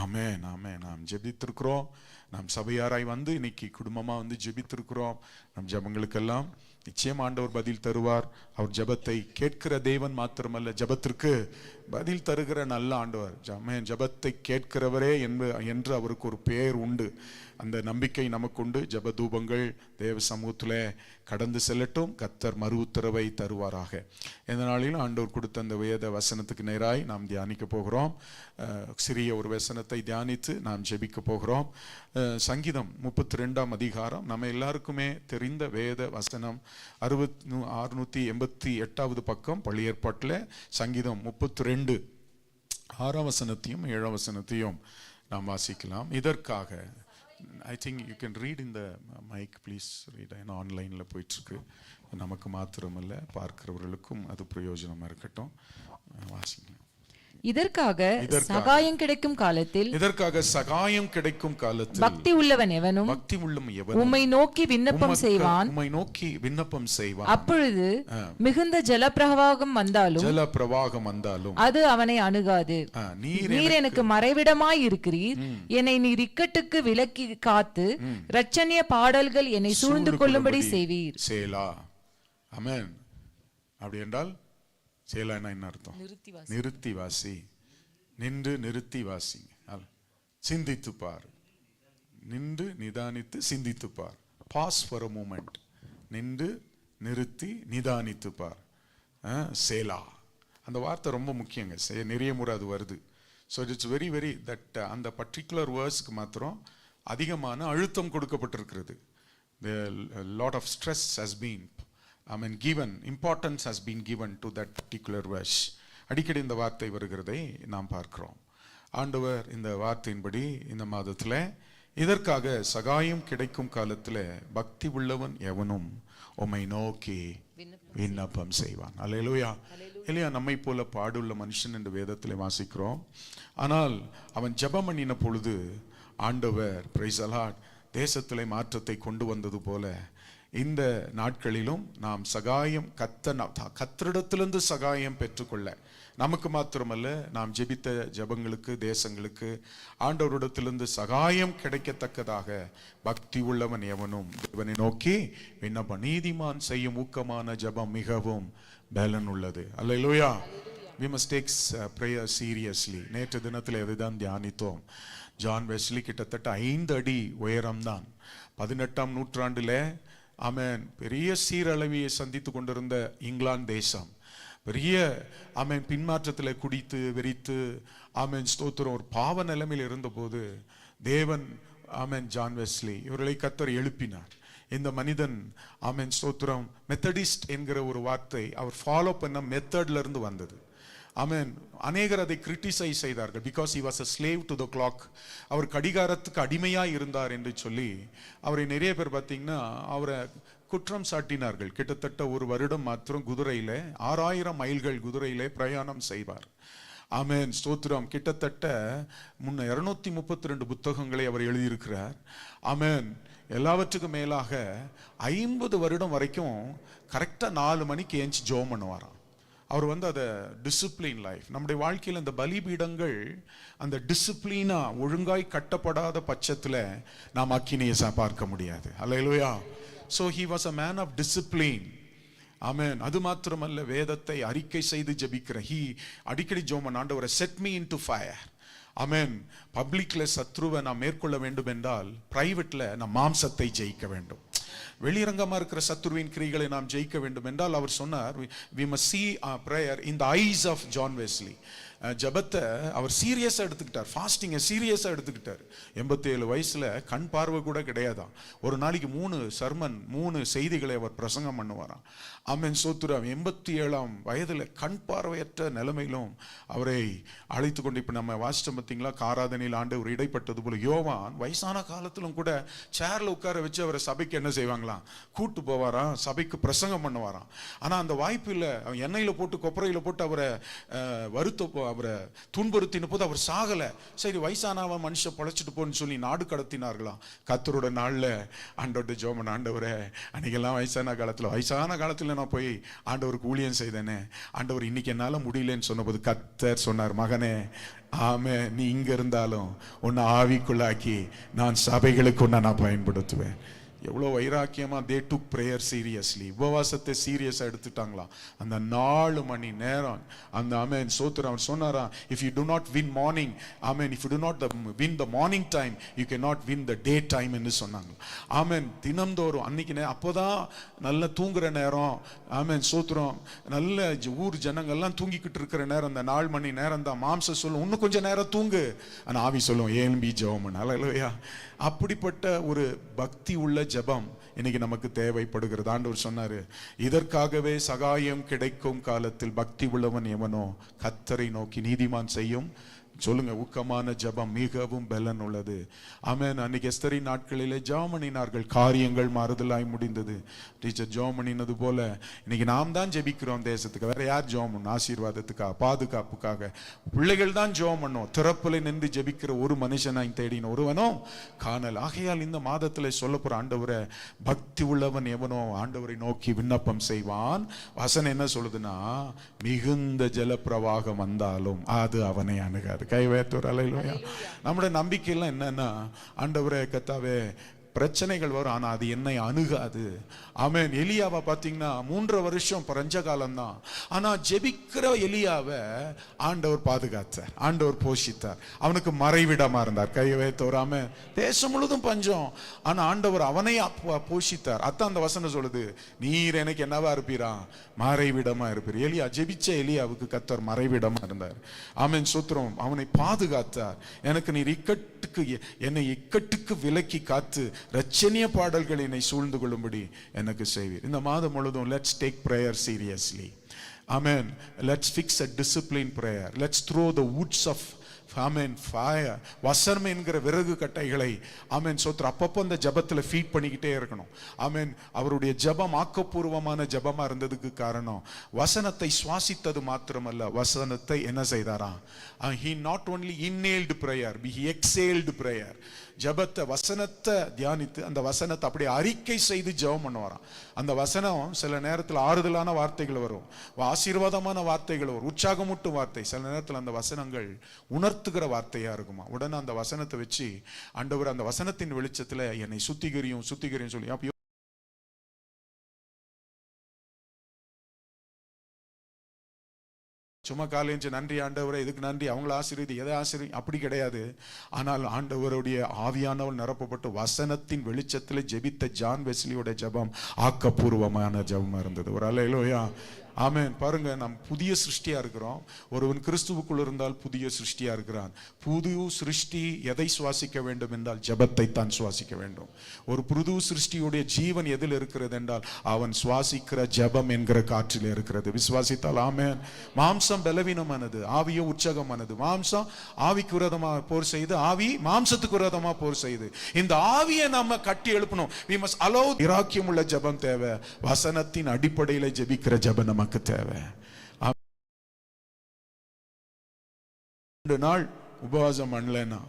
ஆமென் ஆமென். நாம் ஜெபித்திருக்கிறோம். நாம் சபையாராய் வந்து இன்னைக்கு குடும்பமா வந்து ஜெபித்திருக்கிறோம். நம் ஜபங்களுக்கெல்லாம் நிச்சயம் ஆண்டவர் பதில் தருவார். அவர் ஜபத்தை கேட்கிற தேவன் மாத்திரமல்ல, ஜபத்திற்கு பதில் தருகிற நல்ல ஆண்டவர். ஜபத்தை கேட்கிறவரே என்று அவருக்கு ஒரு பெயர் உண்டு. அந்த நம்பிக்கை நமக்கு உண்டு. ஜப தூபங்கள் தேவ சமூகத்தில் கடந்து செல்லட்டும். கர்த்தர் மறு உத்தரவை தருவாராக. இந்த நாளிலும் ஆண்டவர் கொடுத்த அந்த வேத வசனத்துக்கு நேராய் நாம் தியானிக்க போகிறோம். சிறிய ஒரு வசனத்தை தியானித்து நாம் ஜெபிக்க போகிறோம். சங்கீதம் 32ஆம் அதிகாரம் நம்ம எல்லாருக்குமே தெரிந்த வேத வசனம். 688வது பக்கம் பழைய ஏற்பாட்டில் சங்கீதம் 32 6ஆம் வசனத்தையும் 7ஆம் வசனத்தையும் நாம் வாசிக்கலாம். இதற்காக I think you can read in the mic, please read. ஆன்லைன்ல போயிட்டு இருக்கு. நமக்கு மாத்திரமல்ல பார்க்கிறவர்களுக்கும் அது பிரயோஜனமா இருக்கட்டும். வாசிங்க. இதற்காக சகாயம் கிடைக்கும் காலத்தில் பக்தி உள்ளவன் எவனும் உம்மை நோக்கி விண்ணப்பம் செய்வான். அப்பொழுது மிகுந்த ஜலப்பிரவாகம் வந்தாலும் அது அவனை அணுகாது. நீர் எனக்கு மறைவிடமாய் இருக்கிறீர். என்னை நீர் இக்கட்டுக்கு விலக்கி காத்து இரட்சணிய பாடல்கள் என்னை சூழ்ந்து கொள்ளும்படி செய்வீர். சேலா. ஆமென். அப்படி என்றால் சேலானா என்ன அர்த்தம்? நிறுத்தி வாசி. நின்று நிறுத்தி வாசிங்க. சிந்தித்து பார். நின்று நிதானித்து சிந்தித்து பார். Pause for a moment. நின்று நிறுத்தி நிதானித்து பார். சேலா அந்த வார்த்தை ரொம்ப முக்கியங்க. நிறைய முறை அது வருது. So it's very very that அந்த பர்டிகுலர் வேர்ஸ்க்கு மாத்திரம் அதிகமான அழுத்தம் கொடுக்கப்பட்டிருக்கிறது. Lot of stress has been given, importance has been given to that particular verse. அடிக்கடி இந்த வார்த்தை வருகிறதை நாம் பார்க்கிறோம். ஆண்டவர் இந்த வார்த்தையின்படி இந்த மாதத்தில் இதற்காக சகாயம் கிடைக்கும் காலத்தில் பக்தி உள்ளவன் எவனும் உம்மை நோக்கி விண்ணப்பம் செய்வான். அல்லேலூயா. இல்லையா? நம்மை போல பாடுள்ள மனுஷன் என்று வேதத்தில் வாசிக்கிறோம். ஆனால் அவன் ஜெபம் பண்ணின பொழுது ஆண்டவர் பிரைஸ் தி லார்ட் தேசத்திலே மாற்றத்தை கொண்டு வந்தது போல இந்த நாட்களிலும் நாம் சகாயம் கத்தரிடத்திலிருந்து சகாயம் பெற்றுக்கொள்ள, நமக்கு மாத்திரமல்ல நாம் ஜெபித்த ஜெபங்களுக்கு தேசங்களுக்கு ஆண்டவரிடத்திலிருந்து சகாயம் கிடைக்கத்தக்கதாக பக்தி உள்ளவன் எவனும் தேவனை நோக்கி விண்ணப்பம். நீதிமான் செய்யும் ஊக்கமான ஜெபம் மிகவும் பலன் உள்ளது. அல்லேலூயா. We must take prayer seriously. நேற்று தினத்தில் அதுதான் தியானித்தோம். ஜான் வெஸ்லி கிட்டத்தட்ட 5 அடி உயரம்தான். 18ஆம் நூற்றாண்டிலே ஆமென் பெரிய சீரழிவை சந்தித்து கொண்டிருந்த இங்கிலாந்து தேசம் பெரிய ஆமென் பின்மாற்றத்தில் குடித்து வெறித்து ஆமென் ஸ்தோத்திரம் ஒரு பாவ நிலைமையில் இருந்தபோது தேவன் ஆமென் ஜான் வெஸ்லி இவர்களை கர்த்தர் எழுப்பினார். இந்த மனிதன் ஆமென் ஸ்தோத்திரம் மெத்தடிஸ்ட் என்கிற ஒரு வார்த்தை அவர் ஃபாலோ பண்ண மெத்தட்ல இருந்து வந்தது. ஆமென். அநேகர் அதை கிரிட்டிசைஸ் செய்தார்கள். Because he was a slave to the clock. அவர் கடிகாரத்துக்கு அடிமையாக இருந்தார் என்று சொல்லி அவரை நிறைய பேர் பார்த்தீங்கன்னா அவரை குற்றம் சாட்டினார்கள். கிட்டத்தட்ட ஒரு வருடம் மாத்திரம் குதிரையில 6000 மைல்கள் குதிரையிலே பிரயாணம் செய்வார். ஆமென் ஸ்தோத்திரம். கிட்டத்தட்ட 232 புத்தகங்களை அவர் எழுதியிருக்கிறார். ஆமென். எல்லாவற்றுக்கும் மேலாக 50 வருடம் வரைக்கும் கரெக்டா 4 மணிக்கு ஏஞ்சி ஜெபம் பண்ணுவாராம். அவர் அதை டிசிப்ளின் லைஃப். நம்முடைய வாழ்க்கையில் இந்த பலிபீடங்கள் அந்த டிசிப்ளினா ஒழுங்காய் கட்டப்படாத பட்சத்தில் நாம் அக்கினியை பார்க்க முடியாது. அல்லேலூயா. So he was a man of discipline. ஆமென். அது மாத்திரமல்ல வேதத்தை அறிக்கை செய்து ஜெபிக்கிற அடிக்கடி ஜெபம் ஆண்டவரை செட் மீ இன்டு ஃபயர். ஆமென். பப்ளிக்ல சத்ருவை நாம் மேற்கொள்ள வேண்டும் என்றால் பிரைவேட்ல நாம் மாம்சத்தை ஜெயிக்க வேண்டும். வெளிரங்கமா இருக்கிற சத்துருவின் கிரிகளை நாம் ஜெயிக்க வேண்டும் என்றால் அவர் சொன்னார் we must see our prayer in the eyes of John Wesley. ஜபத்தை அவர் சீரியஸா எடுத்துக்கிட்டார். ஃபாஸ்டிங்கை சீரியஸா எடுத்துக்கிட்டார். 87 வயசுல கண் பார்வை கூட கிடையாதான். ஒரு நாளைக்கு 3 சர்மன் 3 செய்திகளை அவர் பிரசங்கம் பண்ணுவாராம். ஆமென் சோத்துராம். 87ஆம் வயதுல கண் பார்வையற்ற நிலைமையிலும் அவரை அழைத்து கொண்டு இப்ப நம்ம வாசிச்சோம் பார்த்தீங்களா, ஆராதனையில் ஆண்டவர் இடைப்பட்டது போல யோவான் வயசான காலத்திலும் கூட சேர்ல உட்கார வச்சு அவரை சபைக்கு என்ன செய்வாங்களாம், கூட்டு போவாராம், சபைக்கு பிரசங்கம் பண்ணுவாராம். ஆனா அந்த வாய்ப்பு இல்லை. எண்ணெயில போட்டு கொப்பரையில போட்டு அவரை அவரை துன்புறுத்தின போது அவர் சாகல. சரி வயசானவன் மனுஷன் பழைச்சிட்டு போன்னு சொல்லி நாடு கடத்தினார்களாம். கர்த்தரோட நாள்ல ஆண்டவர்கிட்ட ஜெபம், ஆண்டவரே அன்னைக்கெல்லாம் வயசான காலத்துல நான் போய் ஆண்டவருக்கு ஊழியம் செய்தேனே, ஆண்டவர் இன்னைக்கு என்னால முடியலன்னு சொன்னபோது கர்த்தர் சொன்னார், மகனே ஆமே நீ இங்க இருந்தாலும் உன்னை ஆவிக்குள்ளாக்கி நான் சபைகளுக்கு உன்னை நான் பயன்படுத்துவேன். எவ்வளோ வைராக்கியமா they took prayer seriously. உபவாசத்தை சீரியஸா எடுத்துட்டாங்களாம். அந்த 4 மணி நேரம் அந்த ஆமென் சோத்திரம். அவர் சொன்னாரா, if you do not win morning, amen, if you do not win the morning time, you cannot win the day time என்று சொன்னாங்க. ஆமென். தினம்தோறும் அன்னைக்கு அப்போதான் நல்ல தூங்குற நேரம். ஆமென் சோத்திரம். நல்ல ஊர் ஜனங்கள்லாம் தூங்கிக்கிட்டு இருக்கிற நேரம் அந்த 4 மணி நேரம் தான். மாம்சம் சொல்லும் இன்னும் கொஞ்சம் நேரம் தூங்கு, ஆனா ஆவி சொல்லும் ஏழும்பி ஜெபம். அல்லேலூயா. அப்படிப்பட்ட ஒரு பக்தி உள்ள ஜெபம் இன்னைக்கு நமக்கு தேவைப்படுகிறது. ஆண்டவர் சொன்னாரு, இதற்காகவே சகாயம் கிடைக்கும் காலத்தில் பக்தி உள்ளவன் எவனோ கர்த்தரை நோக்கி நீதிமான் செய்யும் சொல்லுங்க ஊக்கமான ஜெபம் மிகவும் பலன் உள்ளது. ஆமென். அன்னைக்கு எஸ்தரின் நாட்களிலே ஜெபம் பண்ணினார்கள், காரியங்கள் மாறுதலாய் முடிந்தது. டீச்சர் ஜெபம் பண்ணினது போல இன்னைக்கு நாம் தான் ஜெபிக்கிறோம் தேசத்துக்கு. வேற யார் ஜெபம் பண்ணும்? ஆசீர்வாதத்துக்காக, பாதுகாப்புக்காக பிள்ளைகள் தான் ஜெபம் பண்ணும். திறப்புல நின்று ஜெபிக்கிற ஒரு மனுஷனாய் தேடின ஒருவனும் காணல். ஆகையால் இந்த மாதத்துல சொல்ல போற ஆண்டவரை பக்தி உள்ளவன் எவனோ ஆண்டவரை நோக்கி விண்ணப்பம் செய்வான். வசனம் என்ன சொல்லுதுன்னா, மிகுந்த ஜல பிரவாகம் வந்தாலும் அது அவனை அணுகாது. கைவேத்தூர் அல்லேலூயா. நம்முடைய நம்பிக்கை எல்லாம் என்னன்னா, ஆண்டவரே கர்த்தாவே பிரச்சனைகள் வரும், ஆனா அது என்னை அணுகாது. ஆமென். எலியாவை பார்த்தீங்கன்னா 3 வருஷம் பரஞ்ச காலம் தான். ஆனா ஜெபிக்கிற எலியாவை ஆண்டவர் பாதுகாத்தார், ஆண்டவர் போஷித்தார், அவனுக்கு மறைவிடமா இருந்தார். கையவே தோறாம தேசம் முழுதும் பஞ்சம், ஆனா ஆண்டவர் அவனை போஷித்தார். அதான் அந்த வசனம் சொல்லுது, நீர் எனக்கு என்னவா இருப்பீரா, மறைவிடமா இருப்பீர். எலியா ஜெபிச்ச எலியாவுக்கு கர்த்தர் மறைவிடமா இருந்தார். ஆமென் சூத்திரம். அவனை பாதுகாத்தார். எனக்கு நீர் என்னை இக்கட்டுக்கு விலக்கி காத்து ரட்சணிய பாடல்கள் என்னை சூழ்ந்து கொள்ளும்படி எனக்கு செய்வீர். இந்த மாதம் முழுதும் let's take prayer seriously. Amen. Let's fix a disciplined prayer. Let's throw the woods of amen fire. வசனம் என்கிற விறகு கட்டைகளை ஆமென் சோத்ர அப்பப்போ அந்த ஜபத்துல ஃபீட் பண்ணிக்கிட்டே இருக்கணும். ஆமென். அவருடைய ஜபம் ஆக்கப்பூர்வமான ஜபமா இருந்ததுக்கு காரணம் வசனத்தை சுவாசித்தது மாத்திரமல்ல, வசனத்தை என்ன செய்தாரா, he not only inhaled prayer, he exhaled prayer. ஜெபத்தை வசனத்தை தியானித்து அந்த வசனத்தை அப்படியே அறிக்கை செய்து ஜெபம் பண்ணுவாராம். அந்த வசனம் சில நேரத்தில் ஆறுதலான வார்த்தைகள் வரும், ஆசீர்வாதமான வார்த்தைகள் வரும், உற்சாகமூட்டும் வார்த்தை. சில நேரத்தில் அந்த வசனங்கள் உணர்த்துகிற வார்த்தையா இருக்குமா. உடனே அந்த வசனத்தை வச்சு ஆண்டவர் அந்த வசனத்தின் வெளிச்சத்துல என்னை சுத்திகரியும் சொல்லி அப்ப சும்மா காலேஜ் நன்றி ஆண்டவரை, இதுக்கு நன்றி, அவங்கள ஆசீர்வதி, எதை ஆசீர்வதி, அப்படி கிடையாது. ஆனால் ஆண்டவருடைய ஆவியானவர் நிரப்பப்பட்டு வசனத்தின் வெளிச்சத்தில் ஜெபித்த ஜான் வெஸ்லியோட ஜெபம் ஆக்கப்பூர்வமான ஜெபமா இருந்தது. ஒரு அல்லேலூயா, ஆமென். பாருங்க, நாம் புதிய சிருஷ்டியா இருக்கிறோம். ஒருவன் கிறிஸ்துவுக்குள் இருந்தால் புதிய சிருஷ்டியா இருக்கிறான். புது சிருஷ்டி எதை சுவாசிக்க வேண்டும் என்றால் ஜெபத்தை தான் சுவாசிக்க வேண்டும். ஒரு புது சிருஷ்டியுடைய ஜீவன் எதில் இருக்கிறது என்றால் அவன் சுவாசிக்கிற ஜெபம் என்கிற காற்றில் இருக்கிறது. விசுவாசித்தால் ஆமென். மாம்சம் பலவீனமானது, ஆவியோ உற்சாகமானது. மாம்சம் ஆவிக்கு விரோதமாக போர் செய்து, ஆவி மாம்சத்துக்கு விரோதமாக போர் செய்து. இந்த ஆவியை நம்ம கட்டி எழுப்பணும். we must allow இராக்கியம் உள்ள ஜெபம் தேவை. வசனத்தின் அடிப்படையில் ஜெபிக்கிற ஜெபம் நமக்கு தேவை. 2 நாள் உபவாசம் பண்ணலன்னா,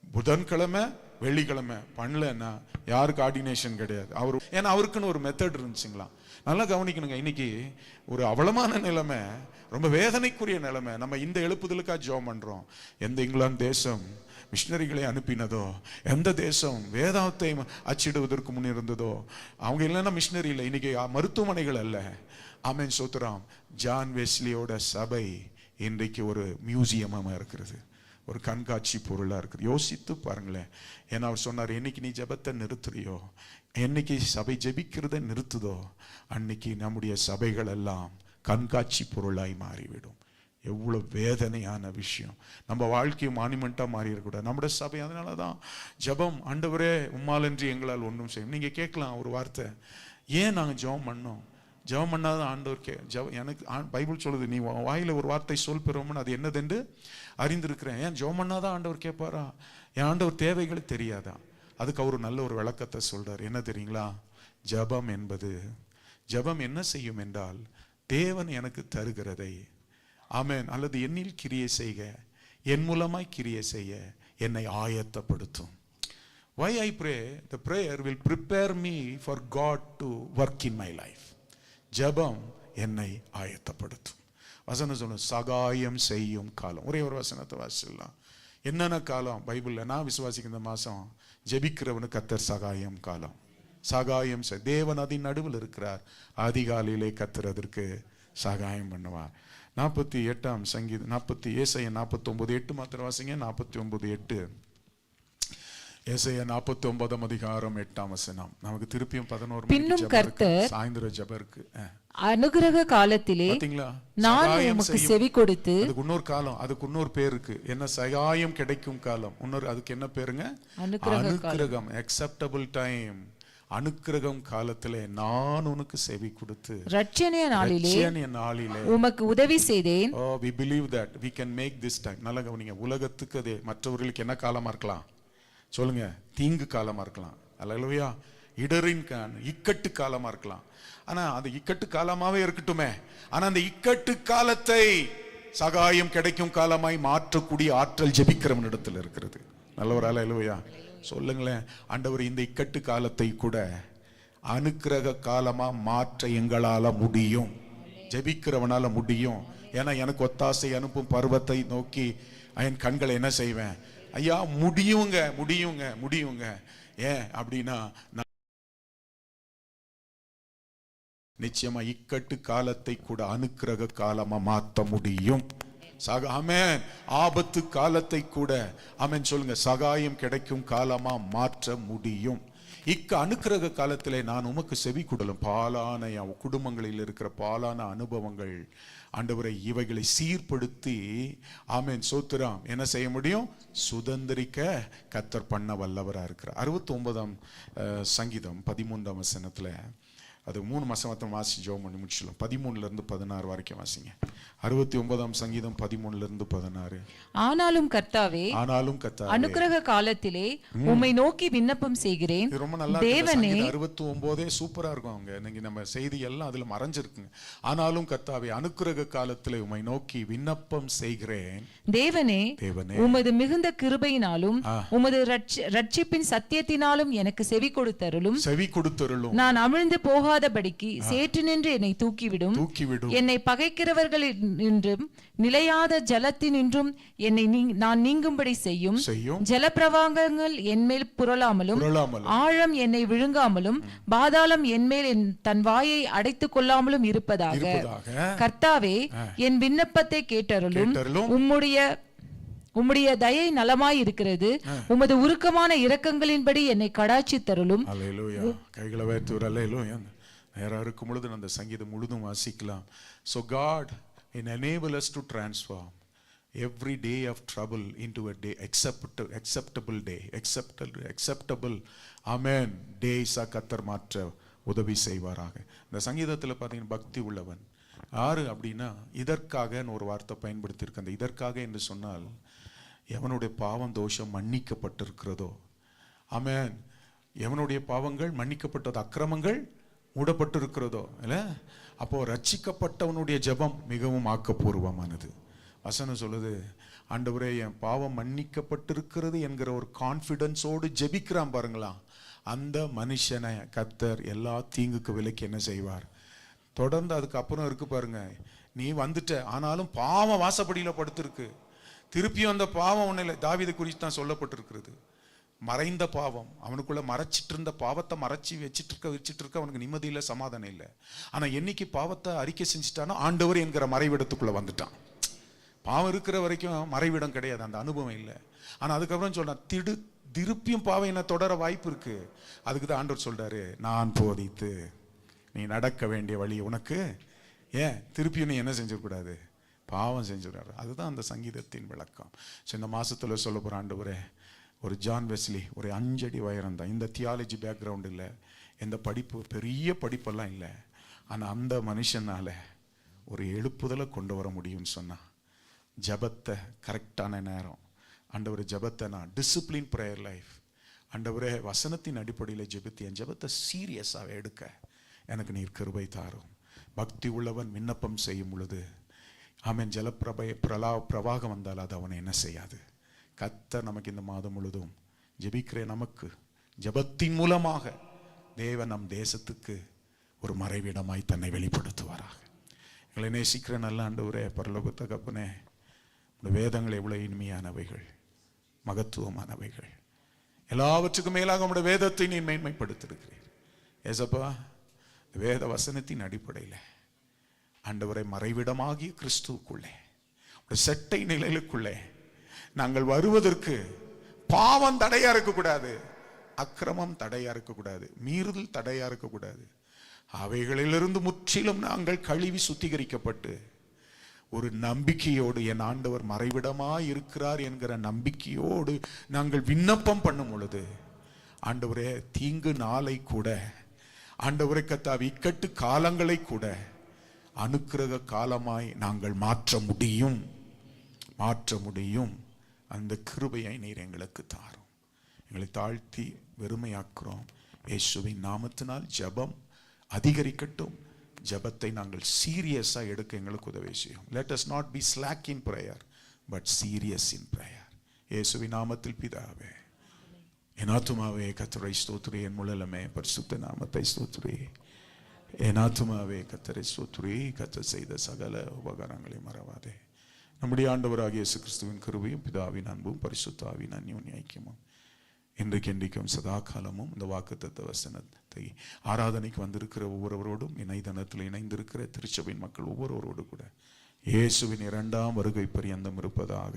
புதன்கிழமை வெள்ளிக்கிழமை பண்ணலன்னா யாருக்கு ஆர்டினேஷன் கிடையாது. ஏன்னா அவருக்குன்னு ஒரு மெத்தட் இருந்துச்சுங்களா. நல்லா கவனிக்கணுங்க. இன்னைக்கு ஒரு அவலமான நிலைமை, ரொம்ப வேதனைக்குரிய நிலைமை. நம்ம இந்த எழுப்புதலுக்காக ஜெபம் பண்றோம். எந்த இங்கிலாந்து தேசம் மிஷினரிகளை அனுப்பினதோ, எந்த தேசம் வேதாத்தை அச்சிடுவதற்கு முன் இருந்ததோ, அவங்க இல்லைன்னா மிஷினரி இல்லை. இன்னைக்கு மருத்துவமனைகள் அல்ல. ஆமென், சோத்ராம். ஜான் வெஸ்லியோட சபை இன்றைக்கு ஒரு மியூசியமாக இருக்கிறது, ஒரு கண்காட்சி பொருளா இருக்குது. யோசித்து பாருங்களேன். ஏன்னா அவர் சொன்னார், என்னைக்கு நீ ஜெபத்தை நிறுத்துறியோ, என்னைக்கு சபை ஜெபிக்கிறத நிறுத்துதோ, அன்னைக்கு நம்முடைய சபைகள் எல்லாம் கண்காட்சி பொருளாய் மாறிவிடும். எவ்வளவு வேதனையான விஷயம். நம்ம வாழ்க்கையும் மானிமெண்டா மாறி இருக்கக்கூடாது நம்முடைய சபை. அதனாலதான் ஜெபம், ஆண்டவரே உம்மாலன்றி எங்களால் ஒன்றும் செய்யும். நீங்க கேட்கலாம் ஒரு வார்த்தை, ஏன் நாங்க ஜெபம் பண்ணோம்? ஜெபம் பண்ணாதான் ஆண்டவர் எனக்கு பைபிள் சொல்லுது, நீ வாயில ஒரு வார்த்தை சொல் பெறுவோம்னு அது என்னதென்று அறிந்திருக்கிறேன். ஏன் ஜெபம் பண்ணாதான் ஆண்டவர் கேட்பாரா? என் ஆண்டவர் தேவைகள் தெரியாதா? அதுக்கு அவர் நல்ல ஒரு விளக்கத்தை சொல்றார். என்ன தெரியுங்களா? ஜெபம் என்ன செய்யும் என்றால், தேவன் எனக்கு தருகிறதை, ஆமென், அல்லது என்னில் கிரியை செய்க, என் மூலமாய் கிரியை செய்ய என்னை ஆயத்தப்படுத்தும். Why I pray? The prayer will prepare me for God to work in my life. ஜெபம் என்னை ஆயத்தப்படுத்தும். வசனம் சொல்லும், சகாயம் செய்யும் காலம். ஒரே ஒரு வசனத்தை வாசிக்கலாம். என்னென்ன காலம் பைபிள்ல நான் விசுவாசிக்கிற இந்த மாசம் ஜெபிக்கிறவனுக்கு கர்த்தர் சகாயம் காலம். சகாயம் தேவன் அதன் நடுவில் இருக்கிறார். அதிகாலையிலே கர்த்தர் அதற்கு சகாயம் பண்ணுவார். 48ஆம் சங்கீதம், ஏசாயா 49:8 மாத்திரம் வாசிங்க. 49:8, ஏசாயா 49ஆம் அதிகாரம் 8ஆம் வசனம். நமக்கு திருப்பியும் 11 பின்னும் கர்த்தர் சாயந்தர ஜெபருக்கு அனுக்கிரக காலத்திலே நான் உமக்கு செவி கொடுத்து. அதுக்கு இன்னொரு காலம், அதுக்கு இன்னொரு பேர் இருக்கு. என்ன? சகாயம் கிடைக்கும் காலம். இன்னொரு அதுக்கு என்ன பேருங்க? அனுக்கிரகம், அக்செப்டபிள் டைம். அனுக்கிரகம் காலத்திலே நான் உனக்கு செவி கொடுத்து ரட்சணிய நாளிலே உமக்கு உதவி செய்தேன். Oh, we believe that we can make this time. நல்லா கவனிங்க. உலகத்துக்கு அது மற்றவர்களுக்கு என்ன காலமா இருக்கலாம் சொல்லுங்க? தீங்கு காலமா இருக்கலாம். அல்லேலூயா. இடரின் இக்கட்டு காலமா இருக்கலாம். ஆனா அந்த இக்கட்டு காலமாவே இருக்கட்டுமே, ஆனா அந்த இக்கட்டு காலத்தை சகாயம் கிடைக்கும் காலமாய் மாற்றக்கூடிய ஆற்றல் ஜெபிக்கிறவனிடத்தில் இருக்கிறது. நல்லவர். அல்லேலூயா. சொல்லுங்களேன், ஆண்டவர் இந்த இக்கட்டு காலத்தை கூட அனுக்கிரக காலமா மாற்ற எங்களால முடியும், ஜெபிக்கிறவனால முடியும். ஏன்னா எனக்கு ஒத்தாசை அனுப்பும் பருவத்தை நோக்கி என் கண்களை என்ன செய்வேன்? ஐயா, முடியுங்க. ஏன் அப்படின்னா, நிச்சயமா இக்கட்டு காலத்தை கூட அனுக்கிரக காலமா மாற்ற முடியும். ஆமென். ஆபத்து காலத்தை கூட, ஆமென் சொல்லுங்க, சகாயம் கிடைக்கும் காலமா மாற்ற முடியும். அனுக்கிரக காலத்திலே நான் உமக்கு செவி கொடலும். பாலான குடும்பங்களில் இருக்கிற பாலான அனுபவங்கள், ஆண்டவரை இவைகளை சீர்படுத்தி, ஆமென் சோத்திரம், என்ன செய்ய முடியும்? சுதந்திரிக்க கர்த்தர் பண்ண வல்லவரா இருக்கிறார். 69ஆம் சங்கீதம் 13ஆம் வசனத்துல அது 3 மாசம் வாசி ஜெபம் பண்ணி முடிச்சிடலாம். 13 இருந்து 16 வரைக்கும் வாசிங்க. 69ஆம் சங்கீதம் 13 இருந்து 16. ஆனாலும் கர்த்தாவே, அனுக்கிரக காலத்திலே உம்மை நோக்கி விண்ணப்பம் செய்கிறேன். இது ரொம்ப நல்லா தேவனே. 69 சூப்பரா இருக்கும். அவங்க இன்னைக்கு நம்ம செய்தி எல்லாம் அதுல மறைஞ்சிருக்குங்க. ஆனாலும் கர்த்தாவே, அனுக்கிரக காலத்திலே உம்மை நோக்கி விண்ணப்பம் செய்கிறேன். தேவனே, உமது மிகுந்த கிருபையினாலும் உமது ரட்சிப்பின் சத்தியத்தினாலும் எனக்கு செவி கொடுத்தருளும். நான் அமிழ்ந்து போகாதபடிக்கு சேற்று நின்று என்னை தூக்கிவிடும். என்னை பகைக்கிறவர்கள் நின்றும் நிலையாத ஜலத்தினின்றும் என்னை நான் நீங்கும்படி செய்யும். ஜலப்பிரவாகங்கள் என்மேல் புரளாமலும் ஆழம் என்னை விழுங்காமலும் பாதாளம் என்மேல் தன் வாயை அடைத்துக் கொள்ளாமலும் இருப்பதாக. கர்த்தாவே, என் விண்ணப்பத்தை கேட்டருளும். உம்முடைய தயை நலமாய் இருக்கிறது. உமது உருக்கமான இரக்கங்களின்படி என்னை கடாட்சி தருளும். அல்லேலூயா. கைகளை உயர்த்தி ஒரு அல்லேலூயா. நேரம் இருக்கும் பொழுது அந்த சங்கீதம் முழுதும் வாசிக்கலாம். So God enable us to transform every day of trouble into a day acceptable day. acceptable amen days கர்த்தர் மாற்ற உதவி செய்வாராக. இந்த சங்கீதத்தில் பார்த்தீங்கன்னா பக்தி உள்ளவன் யாரு அப்படின்னா, இதற்காக ஒரு வார்த்தை பயன்படுத்தியிருக்க. அந்த இதற்காக என்று சொன்னால், எவனுடைய பாவம் தோஷம் மன்னிக்கப்பட்டிருக்கிறதோ, ஆமென், எவனுடைய பாவங்கள் மன்னிக்கப்பட்டது, அக்கிரமங்கள் மூடப்பட்டிருக்கிறதோ, இல்ல, அப்போ ரட்சிக்கப்பட்டவனுடைய ஜெபம் மிகவும் ஆக்கப்பூர்வமானது. வசனம் சொல்லுது, ஆண்டவரே என் பாவம் மன்னிக்கப்பட்டிருக்கிறது என்கிற ஒரு கான்ஃபிடன்ஸோடு ஜெபிக்கிறான் பாருங்களா, அந்த மனுஷனை கர்த்தர் எல்லா தீங்குக்கு விலக்கி என்ன செய்வார். தொடர்ந்து அதுக்கப்புறம் இருக்கு பாருங்க, நீ வந்துட்ட ஆனாலும் பாவம் வாசப்படியில் படுத்திருக்கு. திருப்பியும் அந்த பாவம் ஒன்றும் இல்லை, தாவீது குறித்து தான் சொல்லப்பட்டிருக்கிறது. மறைந்த பாவம், அவனுக்குள்ள மறைச்சிட்டு இருந்த பாவத்தை மறைச்சி வச்சிட்டு இருக்க அவனுக்கு நிம்மதி இல்லை, சமாதானம் இல்லை. ஆனால் என்னைக்கு பாவத்தை அறிக்கை செஞ்சுட்டானோ ஆண்டவர் என்கிற மறைவிடத்துக்குள்ள வந்துட்டான். பாவம் இருக்கிற வரைக்கும் மறைவிடம் கிடையாது, அந்த அனுபவம் இல்லை. ஆனால் அதுக்கப்புறம் சொல்றான், திருப்பியும் பாவம் என்ன தொடர வாய்ப்பு இருக்கு. அதுக்கு தான் ஆண்டவர் சொல்றாரு, நான் போதித்து நீ நடக்க வேண்டிய வழி உனக்கு ஏன் திருப்பியும் நீ என்ன செஞ்சிடக்கூடாது, பாவம் செஞ்சுறாரு. அதுதான் அந்த சங்கீதத்தின் விளக்கம். இந்த மாசத்துல சொல்ல போற ஆண்டவரே, ஒரு ஜான் வெஸ்லி ஒரு 5 அடி உயரம் தான், இந்த தியாலஜி பேக்ரவுண்ட் இல்லை, எந்த படிப்பு பெரிய படிப்பெல்லாம் இல்லை, ஆனால் அந்த மனுஷனால ஒரு எழுப்புதலை கொண்டு வர முடியும்னு சொன்னா, ஜபத்தை கரெக்டான நேரம், ஆண்டவரே ஜபத்தை நான் டிசிப்ளின் ப்ரேயர் லைஃப், ஆண்டவரே வசனத்தின் அடிப்படையில் ஜெபித்து என் ஜபத்தை சீரியஸாக எடுக்க எனக்கு நீர் கிருபை தாரும். பக்தி உள்ளவன் விண்ணப்பம் செய்யும் பொழுது ஆமென், பிரவாகம் வந்தால் அது அவனை என்ன செய்யாது. கர்த்தர் நமக்கு இந்த மாதம் முழுதும் ஜெபிக்கிற நமக்கு ஜெபத்தின் மூலமாக தேவன் நம் தேசத்துக்கு ஒரு மறைவிடமாய் தன்னை வெளிப்படுத்துவாராக. எங்களை நேசிக்கிற நல்ல ஆண்டவரே, பரலோக தகப்பனே, இந்த வேதங்கள் எவ்வளவு இனிமையானவைகள், மகத்துவமானவைகள், எல்லாவற்றுக்கும் மேலாக உங்களுடைய வேதத்தை நீ மேன்மைப்படுத்திருக்கிறீர். ஏசப்பா, வேத வசனத்தின் அடிப்படையில் ஆண்டவரை மறைவிடமாகிய கிறிஸ்துவுக்குள்ளே செட்டை நிழலுக்குள்ளே நாங்கள் வருவதற்கு பாவம் தடையா இருக்கக்கூடாது, அக்கிரமம் தடையா இருக்கக்கூடாது, மீறுதல் தடையா இருக்கக்கூடாது. அவைகளிலிருந்து முற்றிலும் நாங்கள் கழுவி சுத்திகரிக்கப்பட்டு ஒரு நம்பிக்கையோடு என் ஆண்டவர் மறைவிடமாய் இருக்கிறார் என்கிற நம்பிக்கையோடு நாங்கள் விண்ணப்பம் பண்ணும் பொழுது, ஆண்டவரே தீங்கு நாளை கூட, ஆண்டவரே கர்த்தாவே இக்கட்டு காலங்களை கூட அனுக்கிரக காலமாய் நாங்கள் மாற்ற முடியும். அந்த கிருபையை நீர் எங்களுக்கு தாரும். எங்களை தாழ்த்தி வெறுமையாக்குறோம். இயேசுவின் நாமத்தினால் ஜெபம் அதிகரிக்கட்டும். ஜெபத்தை நாங்கள் சீரியஸா எடுக்க எங்களுக்கு உதவி செய்யும். Let us not be slack in prayer but serious in prayer. இயேசுவின் நாமத்தில் பிதாவே. என் ஆத்துமாவே கர்த்தரை ஸ்தோத்திரி, என் முழலமே பரிசுத்த நாமத்தை ஸ்தோத்திரி. என் ஆத்துமாவே கர்த்தரை ஸ்தோத்திரி, கர்த்தர் செய்த சகல உபகாரங்களை மறவாதே. நம்முடைய ஆண்டவராகிய இயேசு கிறிஸ்துவின் கிருபையும் பிதாவின் அன்பும் பரிசுத்த ஆவியின் அந்யோன்ய ஐக்கியமும் இன்றைக்கும் சதா காலமும் இந்த வாக்குத்தத்த வசனத்தை ஆராதனைக்கு வந்திருக்கிற ஒவ்வொருவரோடும், இணையதளத்தில் இணைந்திருக்கிற திருச்சபையின் மக்கள் ஒவ்வொருவரோடு கூட இயேசுவின் 2ஆம் வருகை பரியந்தம் இருப்பதாக.